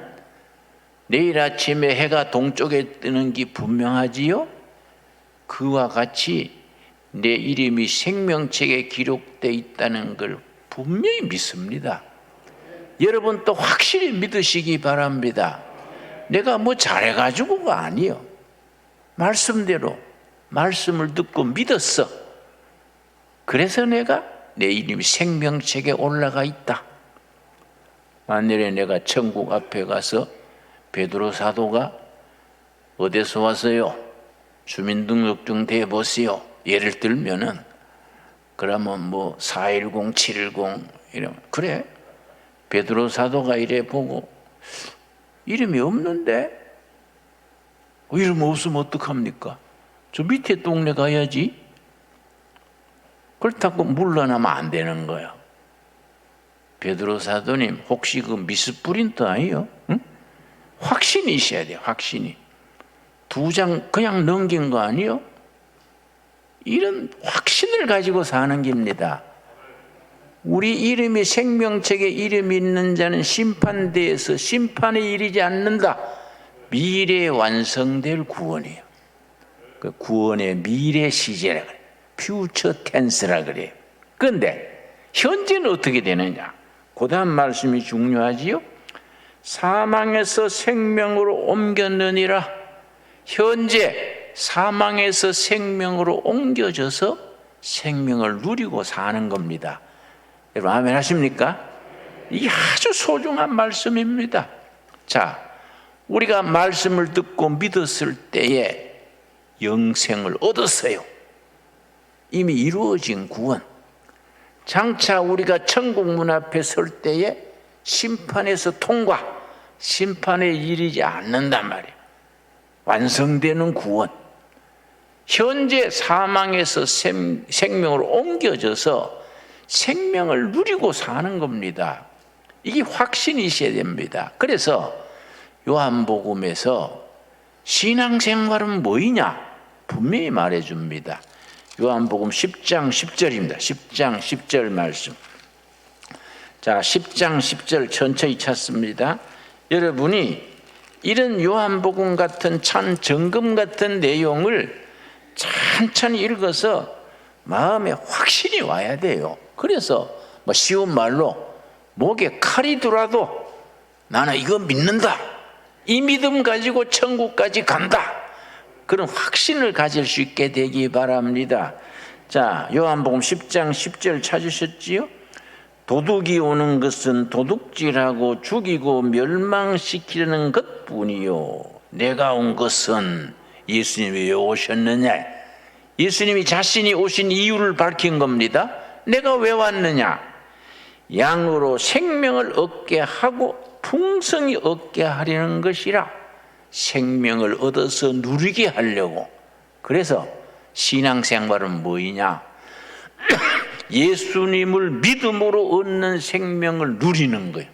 Speaker 5: 내일 아침에 해가 동쪽에 뜨는 게 분명하지요? 그와 같이 내 이름이 생명책에 기록되어 있다는 걸 분명히 믿습니다. 여러분 또 확실히 믿으시기 바랍니다. 내가 뭐 잘해가지고가 아니요. 말씀대로 말씀을 듣고 믿었어. 그래서 내가 내 이름이 생명책에 올라가 있다. 만일에 내가 천국 앞에 가서 베드로 사도가 어디서 왔어요? 주민등록증 대보세요. 예를 들면은 그러면 뭐 410, 710 이러면 그래 베드로 사도가 이래 보고 이름이 없는데 이름 없으면 어떡합니까? 저 밑에 동네 가야지. 그렇다고 물러나면 안 되는 거야. 베드로 사도님 혹시 그 미스프린트 아니에요? 응? 확신이 있어야 돼요. 확신이. 2장 그냥 넘긴 거 아니에요? 이런 확신을 가지고 사는 겁니다. 우리 이름이 생명책에 이름이 있는 자는 심판대에서 심판에 이르지 않는다. 미래에 완성될 구원이에요. 그 구원의 미래 시제라 그래요. 퓨처 텐스라 그래요. 그런데 현재는 어떻게 되느냐? 그 다음 말씀이 중요하지요. 사망에서 생명으로 옮겼느니라. 현재 사망에서 생명으로 옮겨져서 생명을 누리고 사는 겁니다. 여러분 아멘 하십니까? 이게 아주 소중한 말씀입니다. 자, 우리가 말씀을 듣고 믿었을 때에 영생을 얻었어요. 이미 이루어진 구원. 장차 우리가 천국 문 앞에 설 때에 심판에서 통과, 심판에 이르지 않는단 말이에요. 완성되는 구원. 현재 사망에서 생명으로 옮겨져서 생명을 누리고 사는 겁니다. 이게 확신이 있어야 됩니다. 그래서 요한복음에서 신앙생활은 뭐이냐? 분명히 말해줍니다. 요한복음 10장 10절입니다. 10장 10절 말씀. 자, 10장 10절 천천히 찾습니다. 여러분이 이런 요한복음 같은 참 정금 같은 내용을 천천히 읽어서 마음에 확신이 와야 돼요. 그래서 뭐 쉬운 말로 목에 칼이 들어도 나는 이거 믿는다. 이 믿음 가지고 천국까지 간다. 그런 확신을 가질 수 있게 되기 바랍니다. 자, 요한복음 10장 10절 찾으셨지요? 도둑이 오는 것은 도둑질하고 죽이고 멸망시키려는 것뿐이요. 내가 온 것은 예수님이 왜 오셨느냐? 예수님이 자신이 오신 이유를 밝힌 겁니다. 내가 왜 왔느냐? 양으로 생명을 얻게 하고 풍성히 얻게 하려는 것이라. 생명을 얻어서 누리게 하려고. 그래서 신앙생활은 뭐이냐? 예수님을 믿음으로 얻는 생명을 누리는 거예요.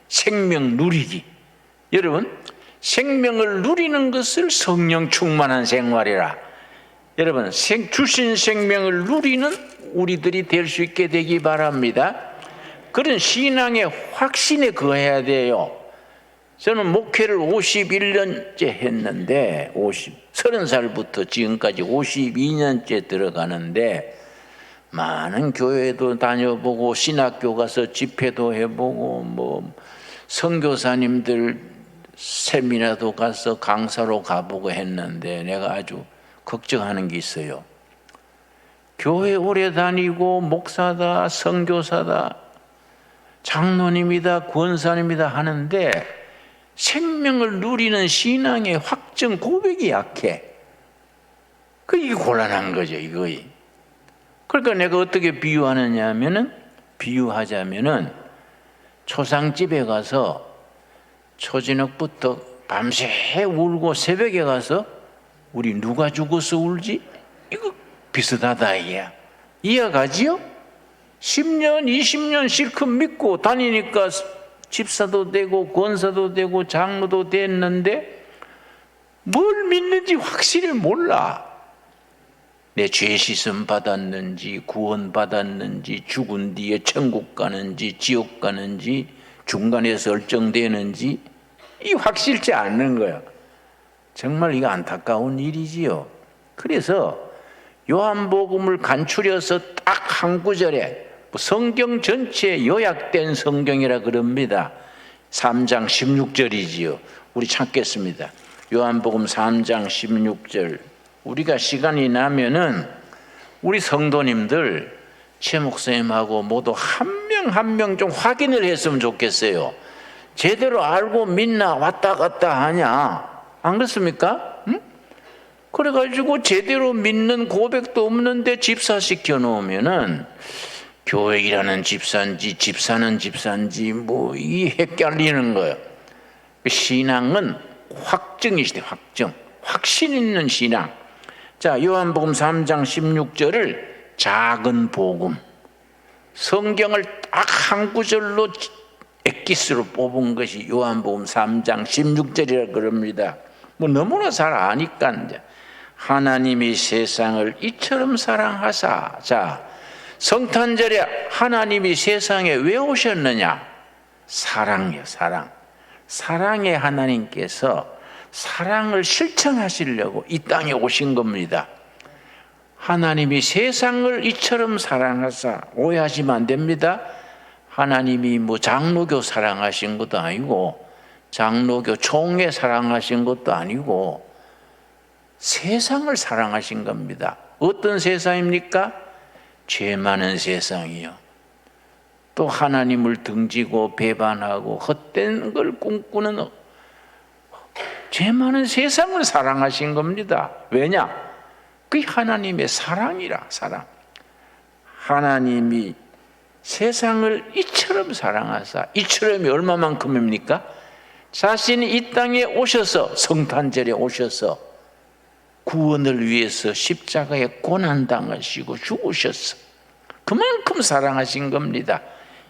Speaker 5: 생명 누리기. 여러분, 생명을 누리는 것을 성령 충만한 생활이라. 여러분, 주신 생명을 누리는 우리들이 될 수 있게 되기 바랍니다. 그런 신앙의 확신에 거해야 돼요. 저는 목회를 51년째 했는데 30살부터 지금까지 52년째 들어가는데 많은 교회도 다녀보고 신학교 가서 집회도 해보고 뭐 선교사님들 세미나도 가서 강사로 가보고 했는데 내가 아주 걱정하는 게 있어요. 교회 오래 다니고 목사다 선교사다 장로님이다 권사님이다 하는데 생명을 누리는 신앙의 확정 고백이 약해. 그게 곤란한 거죠, 이거이. 그러니까 내가 어떻게 비유하느냐 하면은, 비유하자면은, 초상집에 가서 초저녁부터 밤새 울고 새벽에 가서 우리 누가 죽어서 울지? 이거 비슷하다, 이야. 이해가지요? 10년, 20년 실컷 믿고 다니니까 집사도 되고 권사도 되고 장로도 됐는데 뭘 믿는지 확실히 몰라. 내 죄 씻음 받았는지 구원 받았는지 죽은 뒤에 천국 가는지 지옥 가는지 중간에 설정되는지 이 확실치 않는 거야. 정말 이거 안타까운 일이지요. 그래서 요한복음을 간추려서 딱 한 구절에 성경 전체에 요약된 성경이라 그럽니다. 3장 16절이지요. 우리 찾겠습니다. 요한복음 3장 16절. 우리가 시간이 나면은 우리 성도님들 최 목사님하고 모두 한 명 한 명 좀 확인을 했으면 좋겠어요. 제대로 알고 믿나 왔다 갔다 하냐, 안 그렇습니까? 응? 그래가지고 제대로 믿는 고백도 없는데 집사시켜 놓으면은 교회라는 집사인지 집사는 집사인지 뭐 이 헷갈리는 거예요. 신앙은 확증이시대. 확증, 확신 있는 신앙. 자, 요한복음 3장 16절을 작은 복음, 성경을 딱 한 구절로 엑기스로 뽑은 것이 요한복음 3장 16절이라 그럽니다. 뭐 너무나 잘 아니까 이제 하나님이 세상을 이처럼 사랑하사. 자, 성탄절에 하나님이 세상에 왜 오셨느냐? 사랑이요, 사랑. 사랑의 하나님께서 사랑을 실천하시려고 이 땅에 오신 겁니다. 하나님이 세상을 이처럼 사랑하사. 오해하시면 안 됩니다. 하나님이 뭐 장로교 사랑하신 것도 아니고 장로교 총회 사랑하신 것도 아니고 세상을 사랑하신 겁니다. 어떤 세상입니까? 죄 많은 세상이요. 또 하나님을 등지고 배반하고 헛된 걸 꿈꾸는 죄 많은 세상을 사랑하신 겁니다. 왜냐? 그게 하나님의 사랑이라. 사랑. 하나님이 세상을 이처럼 사랑하사. 이처럼이 얼마만큼입니까? 자신이 이 땅에 오셔서, 성탄절에 오셔서 구원을 위해서 십자가에 고난당하시고 죽으셨어. 그만큼 사랑하신 겁니다.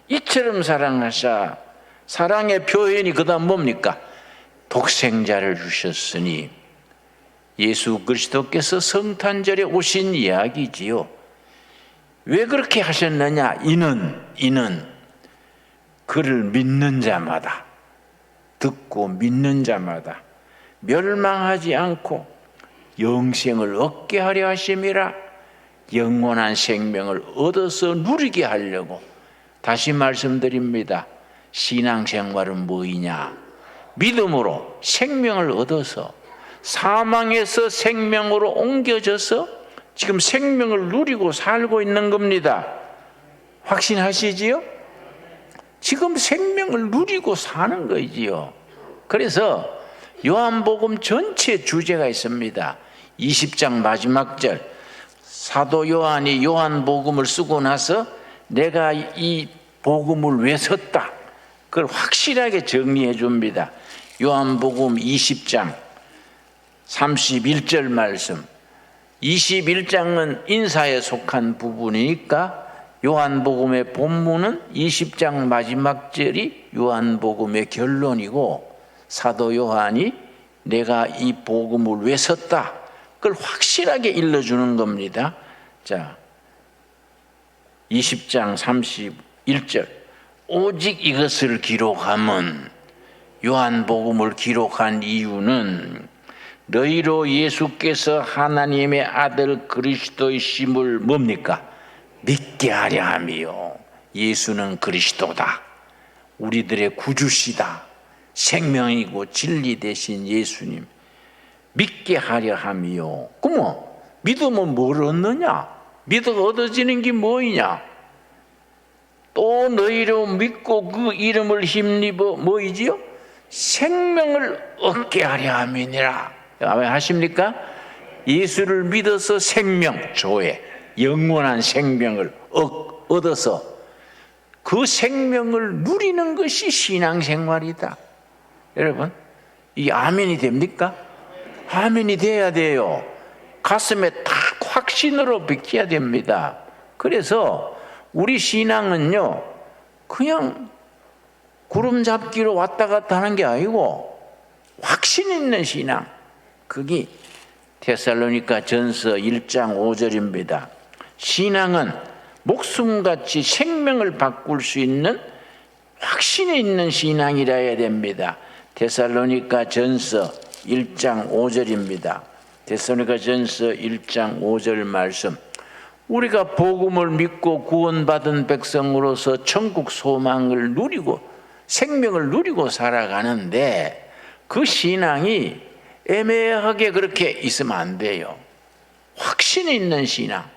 Speaker 5: 이처럼 사랑하사. 사랑의 표현이 그 다음 뭡니까? 독생자를 주셨으니. 예수 그리스도께서 성탄절에 오신 이야기지요. 왜 그렇게 하셨느냐? 이는 그를 믿는 자마다, 듣고 믿는 자마다 멸망하지 않고 영생을 얻게 하려 하심이라. 영원한 생명을 얻어서 누리게 하려고. 다시 말씀드립니다. 신앙생활은 뭐이냐? 믿음으로 생명을 얻어서 사망에서 생명으로 옮겨져서 지금 생명을 누리고 살고 있는 겁니다. 확신하시지요? 지금 생명을 누리고 사는 거지요. 그래서 요한복음 전체 주제가 있습니다. 20장 마지막 절, 사도 요한이 요한복음을 쓰고 나서 내가 이 복음을 왜 썼다, 그걸 확실하게 정리해 줍니다. 요한복음 20장 31절 말씀. 21장은 인사에 속한 부분이니까 요한복음의 본문은 20장 마지막 절이 요한복음의 결론이고, 사도 요한이 내가 이 복음을 왜 썼다, 그걸 확실하게 일러주는 겁니다. 자, 20장 31절. 오직 이것을 기록함은, 요한복음을 기록한 이유는 너희로 예수께서 하나님의 아들 그리스도이심을 뭡니까? 믿게 하려 함이요. 예수는 그리스도다. 우리들의 구주시다. 생명이고 진리 되신 예수님. 믿게 하려 함이요. 그러면 믿으면 뭘 얻느냐? 믿어 얻어지는 게 뭐이냐? 또 너희로 믿고 그 이름을 힘입어 뭐이지요? 생명을 얻게 하려 함이니라. 왜 하십니까? 예수를 믿어서 생명, 조회, 영원한 생명을 얻어서 그 생명을 누리는 것이 신앙생활이다. 여러분, 이 아멘이 됩니까? 아멘이 돼야 돼요. 가슴에 딱 확신으로 비켜야 됩니다. 그래서 우리 신앙은요, 그냥 구름 잡기로 왔다 갔다 하는 게 아니고 확신 있는 신앙. 그게 데살로니가 전서 1장 5절입니다. 신앙은 목숨같이 생명을 바꿀 수 있는 확신이 있는 신앙이라 해야 됩니다. 데살로니가 전서 1장 5절입니다. 데살로니가 전서 1장 5절 말씀. 우리가 복음을 믿고 구원받은 백성으로서 천국 소망을 누리고 생명을 누리고 살아가는데, 그 신앙이 애매하게 그렇게 있으면 안 돼요. 확신 있는 신앙.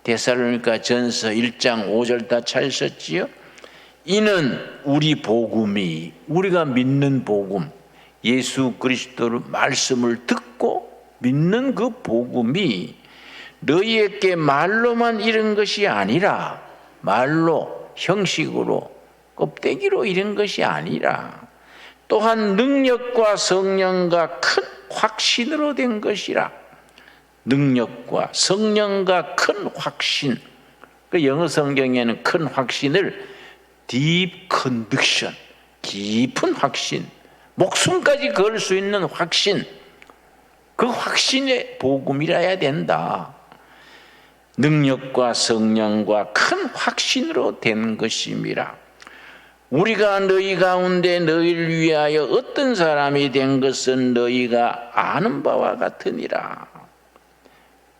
Speaker 5: 데살로니가 전서 1장 5절 다 찾으셨지요? 이는 우리 복음이, 우리가 믿는 복음, 예수 그리스도의 말씀을 듣고 믿는 그 복음이 너희에게 말로만 이른 것이 아니라, 말로, 형식으로, 껍데기로 이른 것이 아니라 또한 능력과 성령과 큰 확신으로 된 것이라. 능력과 성령과 큰 확신. 그 영어 성경에는 큰 확신을 deep conviction, 깊은 확신, 목숨까지 걸 수 있는 확신, 그 확신의 복음이라야 된다. 능력과 성령과 큰 확신으로 된 것임이라. 우리가 너희 가운데 너희를 위하여 어떤 사람이 된 것은 너희가 아는 바와 같으니라.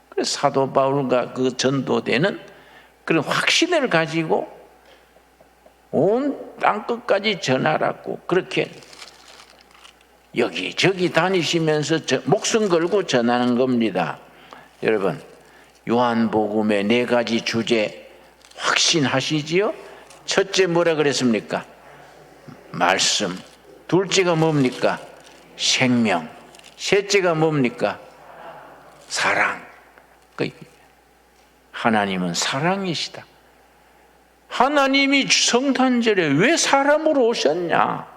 Speaker 5: 그래서 사도 바울과 그 전도되는 그런 확신을 가지고 온 땅끝까지 전하라고 그렇게 여기저기 다니시면서 목숨 걸고 전하는 겁니다. 여러분, 요한복음의 4가지 주제 확신하시지요? 첫째 뭐라 그랬습니까? 말씀. 둘째가 뭡니까? 생명. 셋째가 뭡니까? 사랑. 하나님은 사랑이시다. 하나님이 성탄절에 왜 사람으로 오셨냐?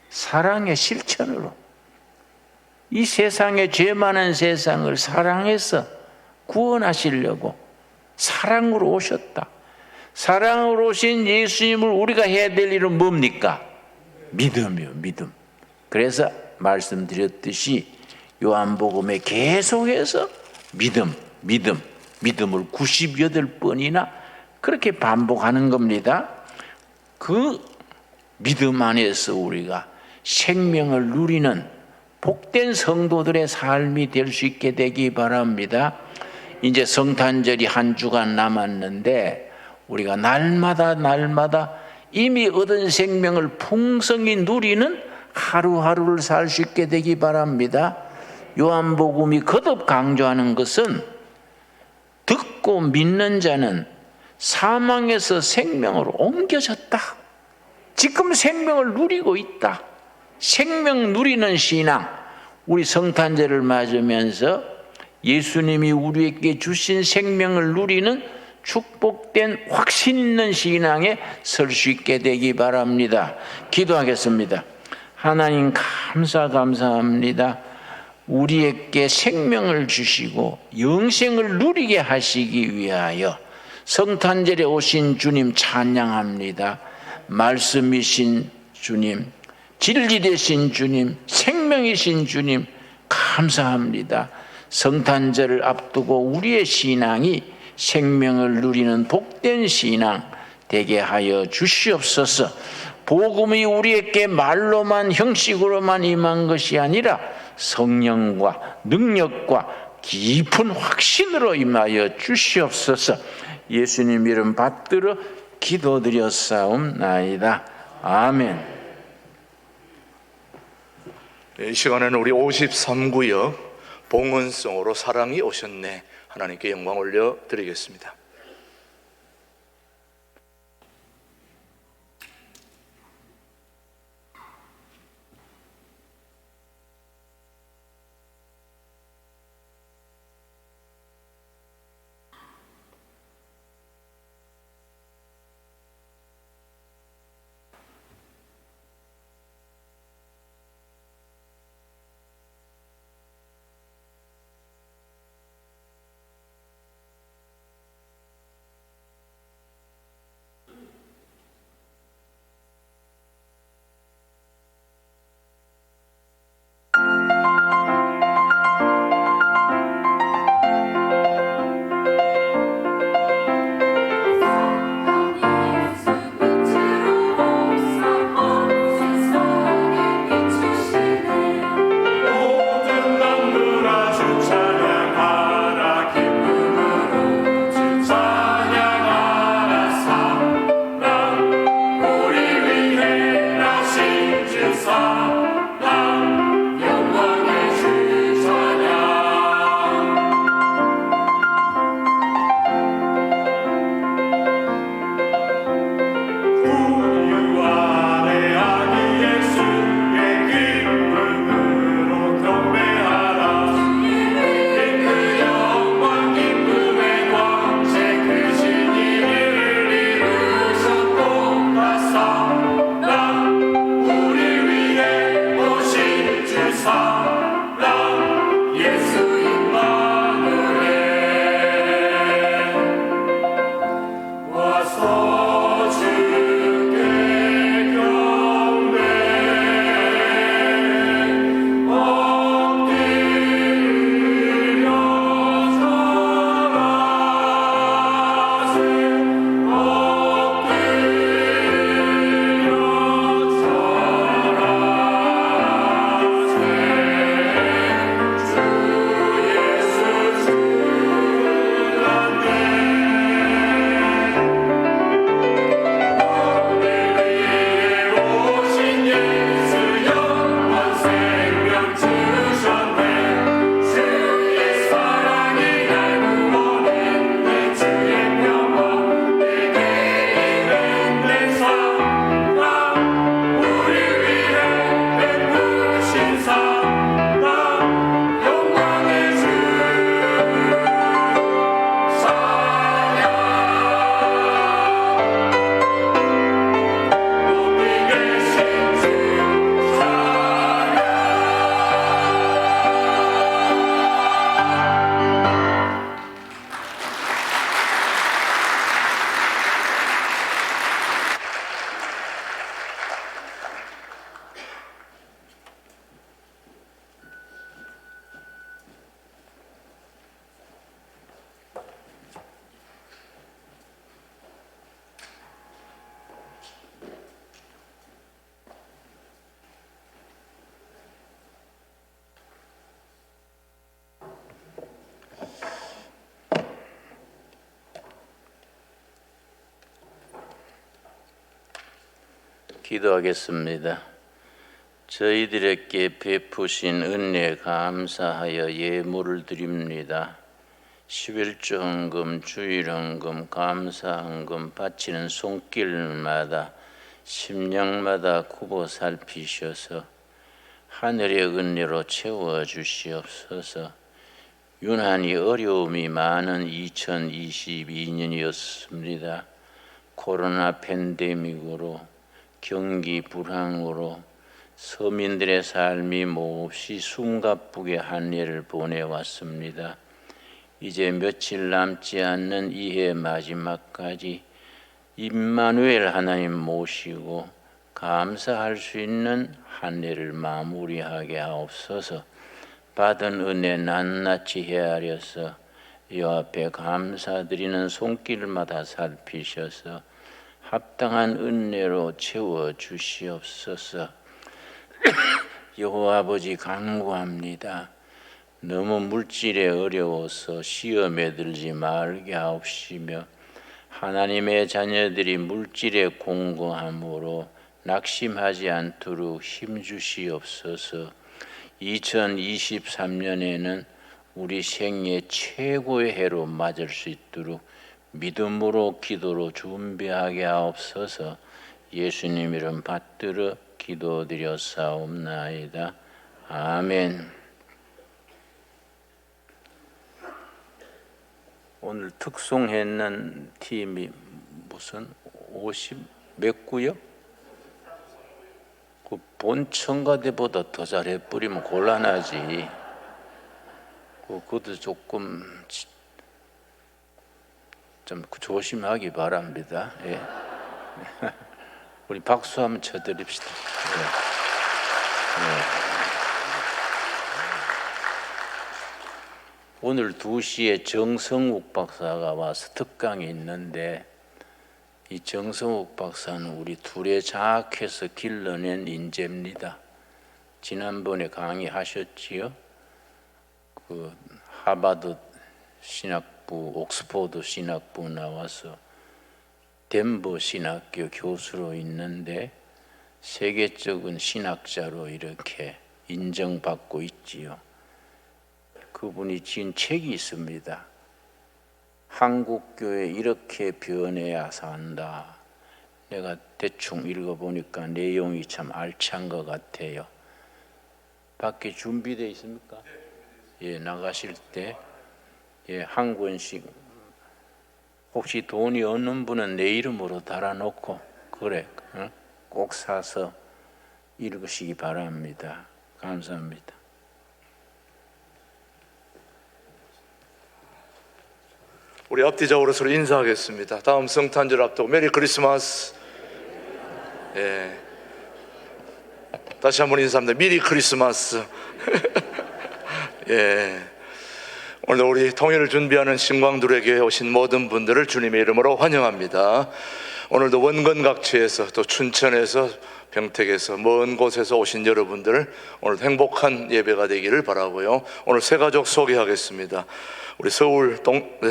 Speaker 5: 사랑의 실천으로. 이 세상에 죄 많은 세상을 사랑해서 구원하시려고 사랑으로 오셨다. 사랑으로 오신 예수님을 우리가 해야 될 일은 뭡니까? 믿음이요, 믿음. 그래서 말씀드렸듯이 요한복음에 계속해서 믿음을 98번이나 그렇게 반복하는 겁니다. 그 믿음 안에서 우리가 생명을 누리는 복된 성도들의 삶이 될 수 있게 되기 바랍니다. 이제 성탄절이 한 주간 남았는데 우리가 날마다 이미 얻은 생명을 풍성히 누리는 하루하루를 살 수 있게 되기 바랍니다. 요한복음이 거듭 강조하는 것은 듣고 믿는 자는 사망에서 생명으로 옮겨졌다. 지금 생명을 누리고 있다. 생명 누리는 신앙. 우리 성탄절을 맞으면서 예수님이 우리에게 주신 생명을 누리는 축복된 확신 있는 신앙에 설 수 있게 되기 바랍니다. 기도하겠습니다. 하나님 감사합니다. 우리에게 생명을 주시고 영생을 누리게 하시기 위하여 성탄절에 오신 주님 찬양합니다. 말씀이신 주님, 진리 되신 주님, 생명이신 주님 감사합니다. 성탄절을 앞두고 우리의 신앙이 생명을 누리는 복된 신앙 되게 하여 주시옵소서. 복음이 우리에게 말로만 형식으로만 임한 것이 아니라 성령과 능력과 깊은 확신으로 임하여 주시옵소서. 예수님 이름 받들어 기도드렸사옵나이다. 아멘.
Speaker 3: 이 시간에는 우리 53구역 봉헌송으로 사랑이 오셨네 하나님께 영광 올려 드리겠습니다.
Speaker 5: 기도하겠습니다. 저희들에게 베푸신 은혜 감사하여 예물을 드립니다. 11조 헌금, 주일 헌금, 감사 헌금 바치는 손길마다 심령마다 굽어 살피셔서 하늘의 은혜로 채워주시옵소서. 유난히 어려움이 많은 2022년이었습니다. 코로나 팬데믹으로, 경기 불황으로 서민들의 삶이 몹시 숨가쁘게 한 해를 보내왔습니다. 이제 며칠 남지 않는 이 해 마지막까지 임마누엘 하나님 모시고 감사할 수 있는 한 해를 마무리하게 하옵소서. 받은 은혜 낱낱이 헤아려서 여 앞에 감사드리는 손길마다 살피셔서 합당한 은혜로 채워주시옵소서. 여호와 아버지 간구합니다. 너무 물질에 어려워서 시험에 들지 말게 하옵시며 하나님의 자녀들이 물질에 공고함으로 낙심하지 않도록 힘주시옵소서. 2023년에는 우리 생애 최고의 해로 맞을 수 있도록 믿음으로 기도로 준비하게 하옵소서. 예수님 이름 받들어 기도드렸사옵나이다. 아멘. 오늘 특송했는 팀이 무슨 50 몇 구요? 그 본 청가대보다 더 잘해버리면 곤란하지. 그것도 조금 좀 조심하기 바랍니다. 예. 우리 박수 한번 쳐드립시다. 예. 예. 오늘 2시에 정성욱 박사가 와서 특강이 있는데 이 정성욱 박사는 우리 둘의 자학해서 길러낸 인재입니다. 지난번에 강의하셨지요? 그 하버드 신학부, 옥스포드 신학부 나와서 덴버 신학교 교수로 있는데 세계적인 신학자로 이렇게 인정받고 있지요. 그분이 지은 책이 있습니다. 한국교회 이렇게 변해야 산다. 내가 대충 읽어보니까 내용이 참 알찬 것 같아요. 밖에 준비되어 있습니까? 예, 나가실 때 예, 한 권씩 혹시 돈이 없는 분은 내 이름으로 달아놓고 그래 꼭 사서 읽으시기 바랍니다. 감사합니다.
Speaker 3: 우리 앞뒤적으로 서로 인사하겠습니다. 다음 성탄절 앞두고 메리 크리스마스. 예. 다시 한번 인사합니다. 미리 크리스마스. 예. 오늘 우리 통일을 준비하는 신광두레교회 오신 모든 분들을 주님의 이름으로 환영합니다. 오늘도 원건각지에서 또 춘천에서 평택에서 먼 곳에서 오신 여러분들 오늘 행복한 예배가 되기를 바라고요. 오늘 세 가족 소개하겠습니다. 우리 서울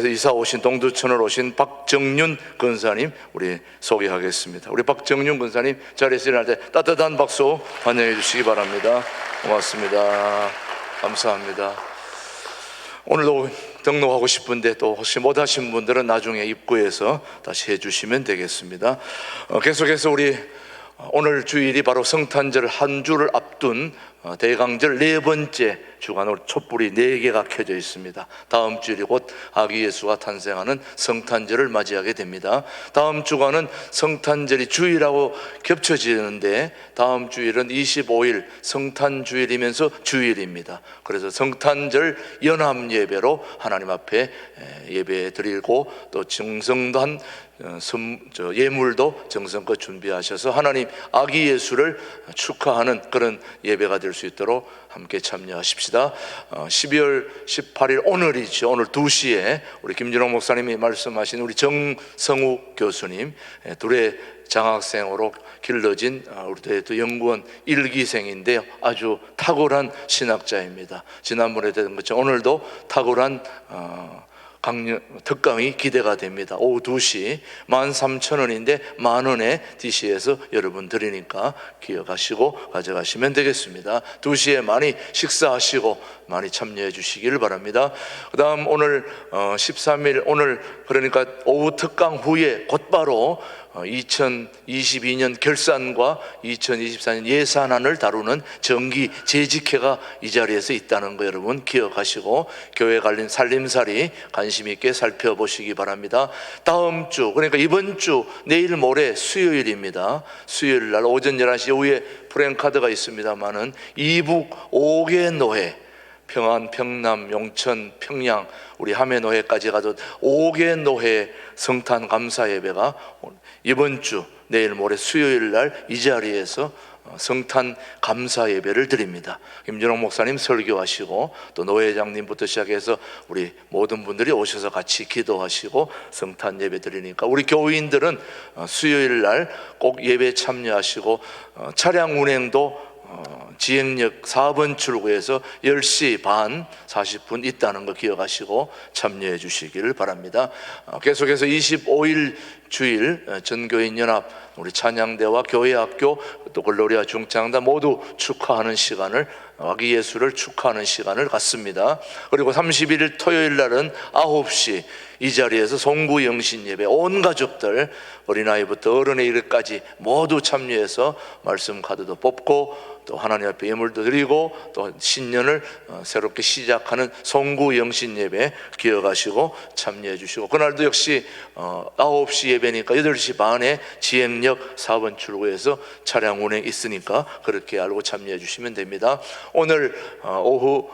Speaker 3: 이사 오신 동두천으로 오신 박정윤 권사님 우리 소개하겠습니다. 우리 박정윤 권사님 자리에서 일어날 때 따뜻한 박수 환영해 주시기 바랍니다. 고맙습니다. 감사합니다. 오늘도 등록하고 싶은데 또 혹시 못하신 분들은 나중에 입구에서 다시 해주시면 되겠습니다. 계속해서 우리 오늘 주일이 바로 성탄절 한 주를 앞둔 대강절 네 번째 주간으로 촛불이 4개가 켜져 있습니다. 다음 주일이 곧 아기 예수가 탄생하는 성탄절을 맞이하게 됩니다. 다음 주간은 성탄절이 주일하고 겹쳐지는데 다음 주일은 25일 성탄주일이면서 주일입니다. 그래서 성탄절 연합 예배로 하나님 앞에 예배 드리고 또 정성단 예물도 정성껏 준비하셔서 하나님 아기 예수를 축하하는 그런 예배가 될 수 있도록 함께 참여하십시다. 12월 18일 오늘이죠. 오늘 2시에 우리 김준홍 목사님이 말씀하신 우리 정성욱 교수님 둘의 장학생으로 길러진 우리 연구원 1기생인데요. 아주 탁월한 신학자입니다. 지난번에 된 것처럼 오늘도 탁월한 특강이 기대가 됩니다. 오후 2시 13,000원인데 만원에 DC에서 여러분 드리니까 기억하시고 가져가시면 되겠습니다. 2시에 많이 식사하시고 많이 참여해 주시기를 바랍니다. 그 다음 오늘 13일 오늘 그러니까 오후 특강 후에 곧바로 2022년 결산과 2024년 예산안을 다루는 정기 재직회가 이 자리에서 있다는 거 여러분 기억하시고 교회 관련 살림살이 관심 있게 살펴보시기 바랍니다. 다음 주 그러니까 이번 주 내일 모레 수요일입니다. 수요일 날 오전 11시 오후에 프랭카드가 있습니다만은 이북 5개 노회 평안, 평남, 용천, 평양 우리 하매노회까지 가도 5개 노회 성탄 감사 예배가 이번 주 내일 모레 수요일 날 이 자리에서 성탄 감사 예배를 드립니다. 김준홍 목사님 설교하시고 또 노회장님부터 시작해서 우리 모든 분들이 오셔서 같이 기도하시고 성탄 예배 드리니까 우리 교인들은 수요일 날 꼭 예배 참여하시고 차량 운행도 지행역 4번 출구에서 10시 반 40분 있다는 거 기억하시고 참여해 주시기를 바랍니다. 계속해서 25일 주일 전교인연합 우리 찬양대와 교회학교 또 글로리아 중창단 모두 축하하는 시간을 아기 예수를 축하하는 시간을 갖습니다. 그리고 31일 토요일 날은 9시 이 자리에서 송구 영신 예배 온 가족들 어린아이부터 어른에 이르기까지 모두 참여해서 말씀 카드도 뽑고 또 하나님 앞에 예물도 드리고 또 신년을 새롭게 시작하는 송구 영신 예배 기억하시고 참여해 주시고 그날도 역시 9시 예배니까 8시 반에 지행역 4번 출구에서 차량 운행 있으니까 그렇게 알고 참여해 주시면 됩니다. 오늘 오후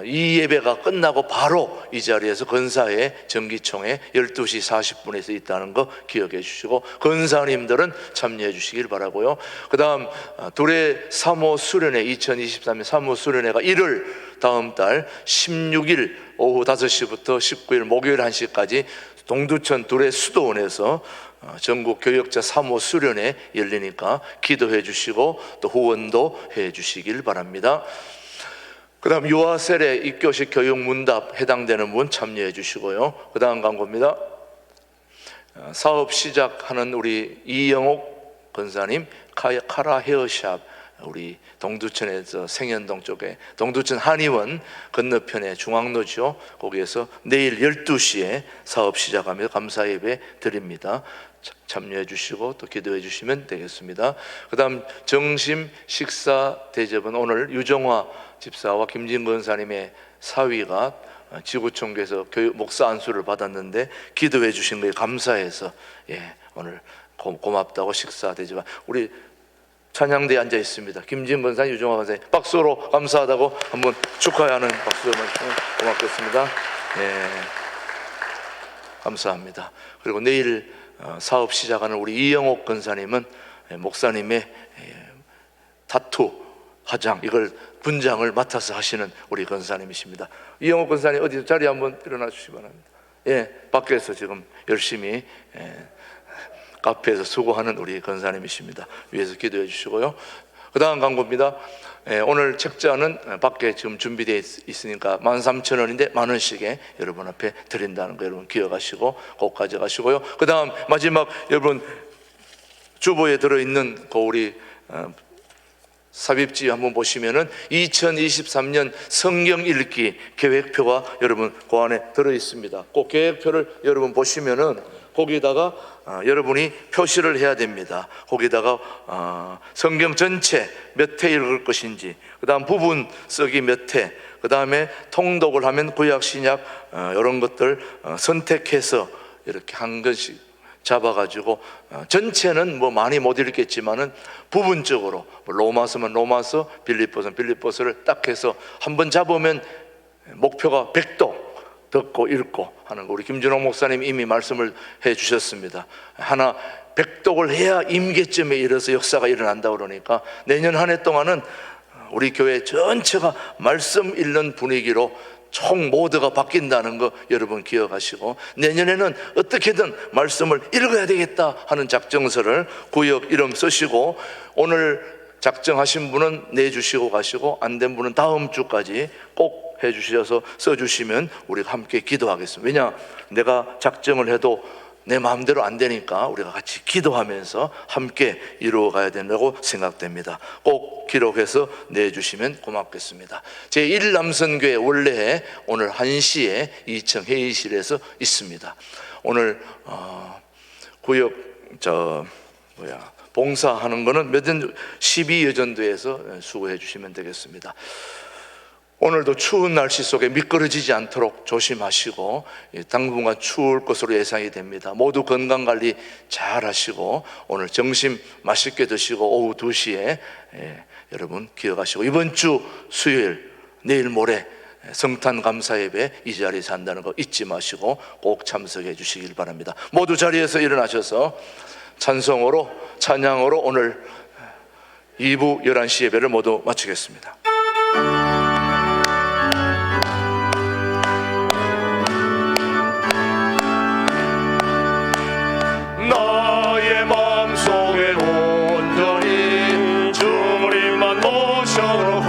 Speaker 3: 이 예배가 끝나고 바로 이 자리에서 건사회 정기총회 12시 40분에서 있다는 거 기억해 주시고 건사님들은 참여해 주시길 바라고요. 그 다음 둘의 사모 수련회 2023년 사모 수련회가 1월 다음 달 16일 오후 5시부터 19일 목요일 1시까지 동두천 둘의 수도원에서 전국 교역자 사모 수련회 열리니까 기도해 주시고 또 후원도 해 주시길 바랍니다. 그 다음 유아 세례 입교식 교육 문답 해당되는 분 참여해 주시고요. 그 다음 광고입니다. 사업 시작하는 우리 이영옥 권사님 카라 헤어샵 우리 동두천에서 생현동 쪽에 동두천 한의원 건너편에 중앙로죠. 거기에서 내일 12시에 사업 시작하며 감사 예배 드립니다. 참여해 주시고 또 기도해 주시면 되겠습니다. 그 다음 정심 식사 대접은 오늘 유정화 집사와 김진근 권사님의 사위가 지구총회에서 목사 안수를 받았는데 기도해 주신 거에 감사해서 오늘 고맙다고 식사 대접 우리 찬양대에 앉아 있습니다. 김진 권사님, 유정화 권사님 박수로 감사하다고 한번 축하하는 박수만 고맙겠습니다. 감사합니다. 그리고 내일 사업 시작하는 우리 이영옥 권사님은 목사님의 타투 화장 이걸 분장을 맡아서 하시는 우리 권사님이십니다. 이영옥 권사님 어디 자리 한번 일어나 주시기 바랍니다. 밖에서 지금 열심히 카페에서 수고하는 우리 권사님이십니다. 위에서 기도해 주시고요. 그 다음 광고입니다. 오늘 책자는 밖에 지금 준비되어 있으니까 13,000원인데 만원씩에 여러분 앞에 드린다는 거 여러분 기억하시고 꼭 가져가시고요. 그 다음 마지막 여러분 주보에 들어있는 그 우리 삽입지 한번 보시면은 2023년 성경 읽기 계획표가 여러분 그 안에 들어 있습니다. 그 계획표를 여러분 보시면은 거기다가 여러분이 표시를 해야 됩니다. 거기다가 성경 전체 몇 회 읽을 것인지, 그 다음 부분 쓰기 몇 회, 그 다음에 통독을 하면 구약 신약 이런 것들 선택해서 이렇게 한 것씩 잡아가지고 전체는 뭐 많이 못 읽겠지만은 부분적으로 로마서면 로마서, 빌립보서는 빌립보서를 딱 해서 한번 잡으면 목표가 100도 듣고 읽고 하는 거 우리 김준홍 목사님 이미 말씀을 해 주셨습니다. 하나 100독을 해야 임계점에 이르러서 역사가 일어난다 그러니까 내년 한 해 동안은 우리 교회 전체가 말씀 읽는 분위기로 총 모두가 바뀐다는 거 여러분 기억하시고 내년에는 어떻게든 말씀을 읽어야 되겠다 하는 작정서를 구역 이름 쓰시고 오늘 작정하신 분은 내주시고 가시고 안 된 분은 다음 주까지 꼭 주셔서 써주시면 우리가 함께 기도하겠습니다. 왜냐, 내가 작정을 해도 내 마음대로 안 되니까 우리가 같이 기도하면서 함께 이루어가야 된다고 생각됩니다. 꼭 기록해서 내주시면 고맙겠습니다. 제1남선교회 원래 오늘 1시에 2층 회의실에서 있습니다. 오늘 구역 봉사하는 거는 12여전도에서 수고해 주시면 되겠습니다. 오늘도 추운 날씨 속에 미끄러지지 않도록 조심하시고 당분간 추울 것으로 예상이 됩니다. 모두 건강관리 잘 하시고 오늘 점심 맛있게 드시고 오후 2시에 여러분 기억하시고 이번 주 수요일 내일 모레 성탄 감사 예배 이 자리에서 한다는 거 잊지 마시고 꼭 참석해 주시길 바랍니다. 모두 자리에서 일어나셔서 찬송으로 찬양으로 오늘 2부 11시 예배를 모두 마치겠습니다.
Speaker 1: 나의 마음속에 온전히 주님만 모셔놓고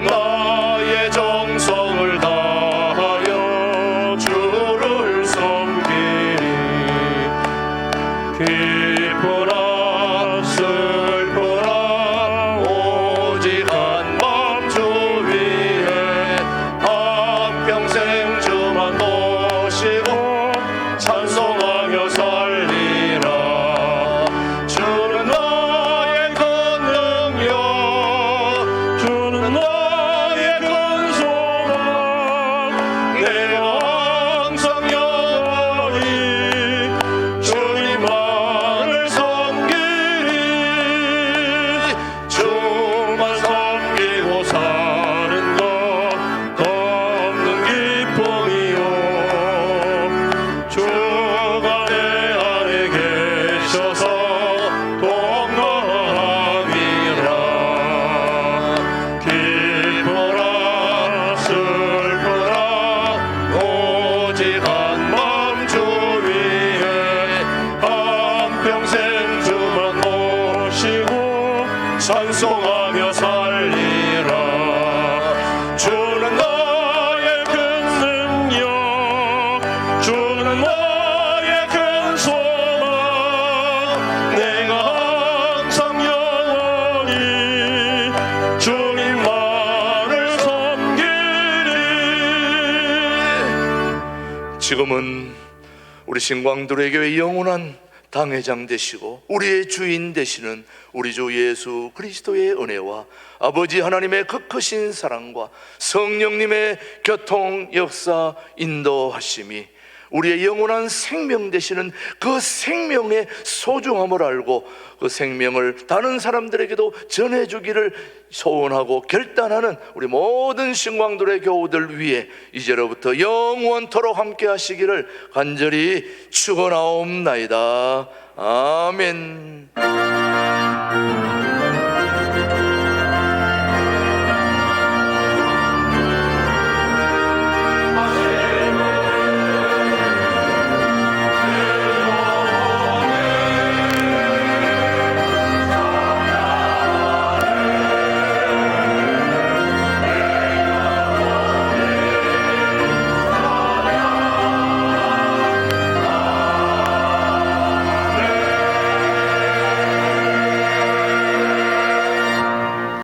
Speaker 1: 나의 정성을 다하여 주를 섬기리. 기쁘라 슬프라 오직 한 마음 주 위에 한평생 주만 모시고 찬송하며 살리라. 주는 나의 큰 능력, 주는 나의 큰 소망, 내가 항상 영원히 주님만을 섬기리. 주만 섬기고 사는 것 없는 기쁨이요. 주가 내 안에 계셔서 동거함이라. 기쁘라 슬프라 오직 한 마음 주 위에 한평생 주만 모시고 찬송하며 살리라. 주는 나의 큰 능력, 주는 나의 큰 소망, 내가 항상 영원히 주님만을 섬기리.
Speaker 3: 지금은 우리 신광두레 교회 영원한 당회장 되시고 우리의 주인 되시는 우리 주 예수 그리스도의 은혜와 아버지 하나님의 그 크신 사랑과 성령님의 교통 역사 인도하심이 우리의 영원한 생명 되시는 그 생명의 소중함을 알고 그 생명을 다른 사람들에게도 전해주기를 소원하고 결단하는 우리 모든 신광두레 교우들 위해 이제로부터 영원토록 함께 하시기를 간절히 축원하옵나이다. 아멘.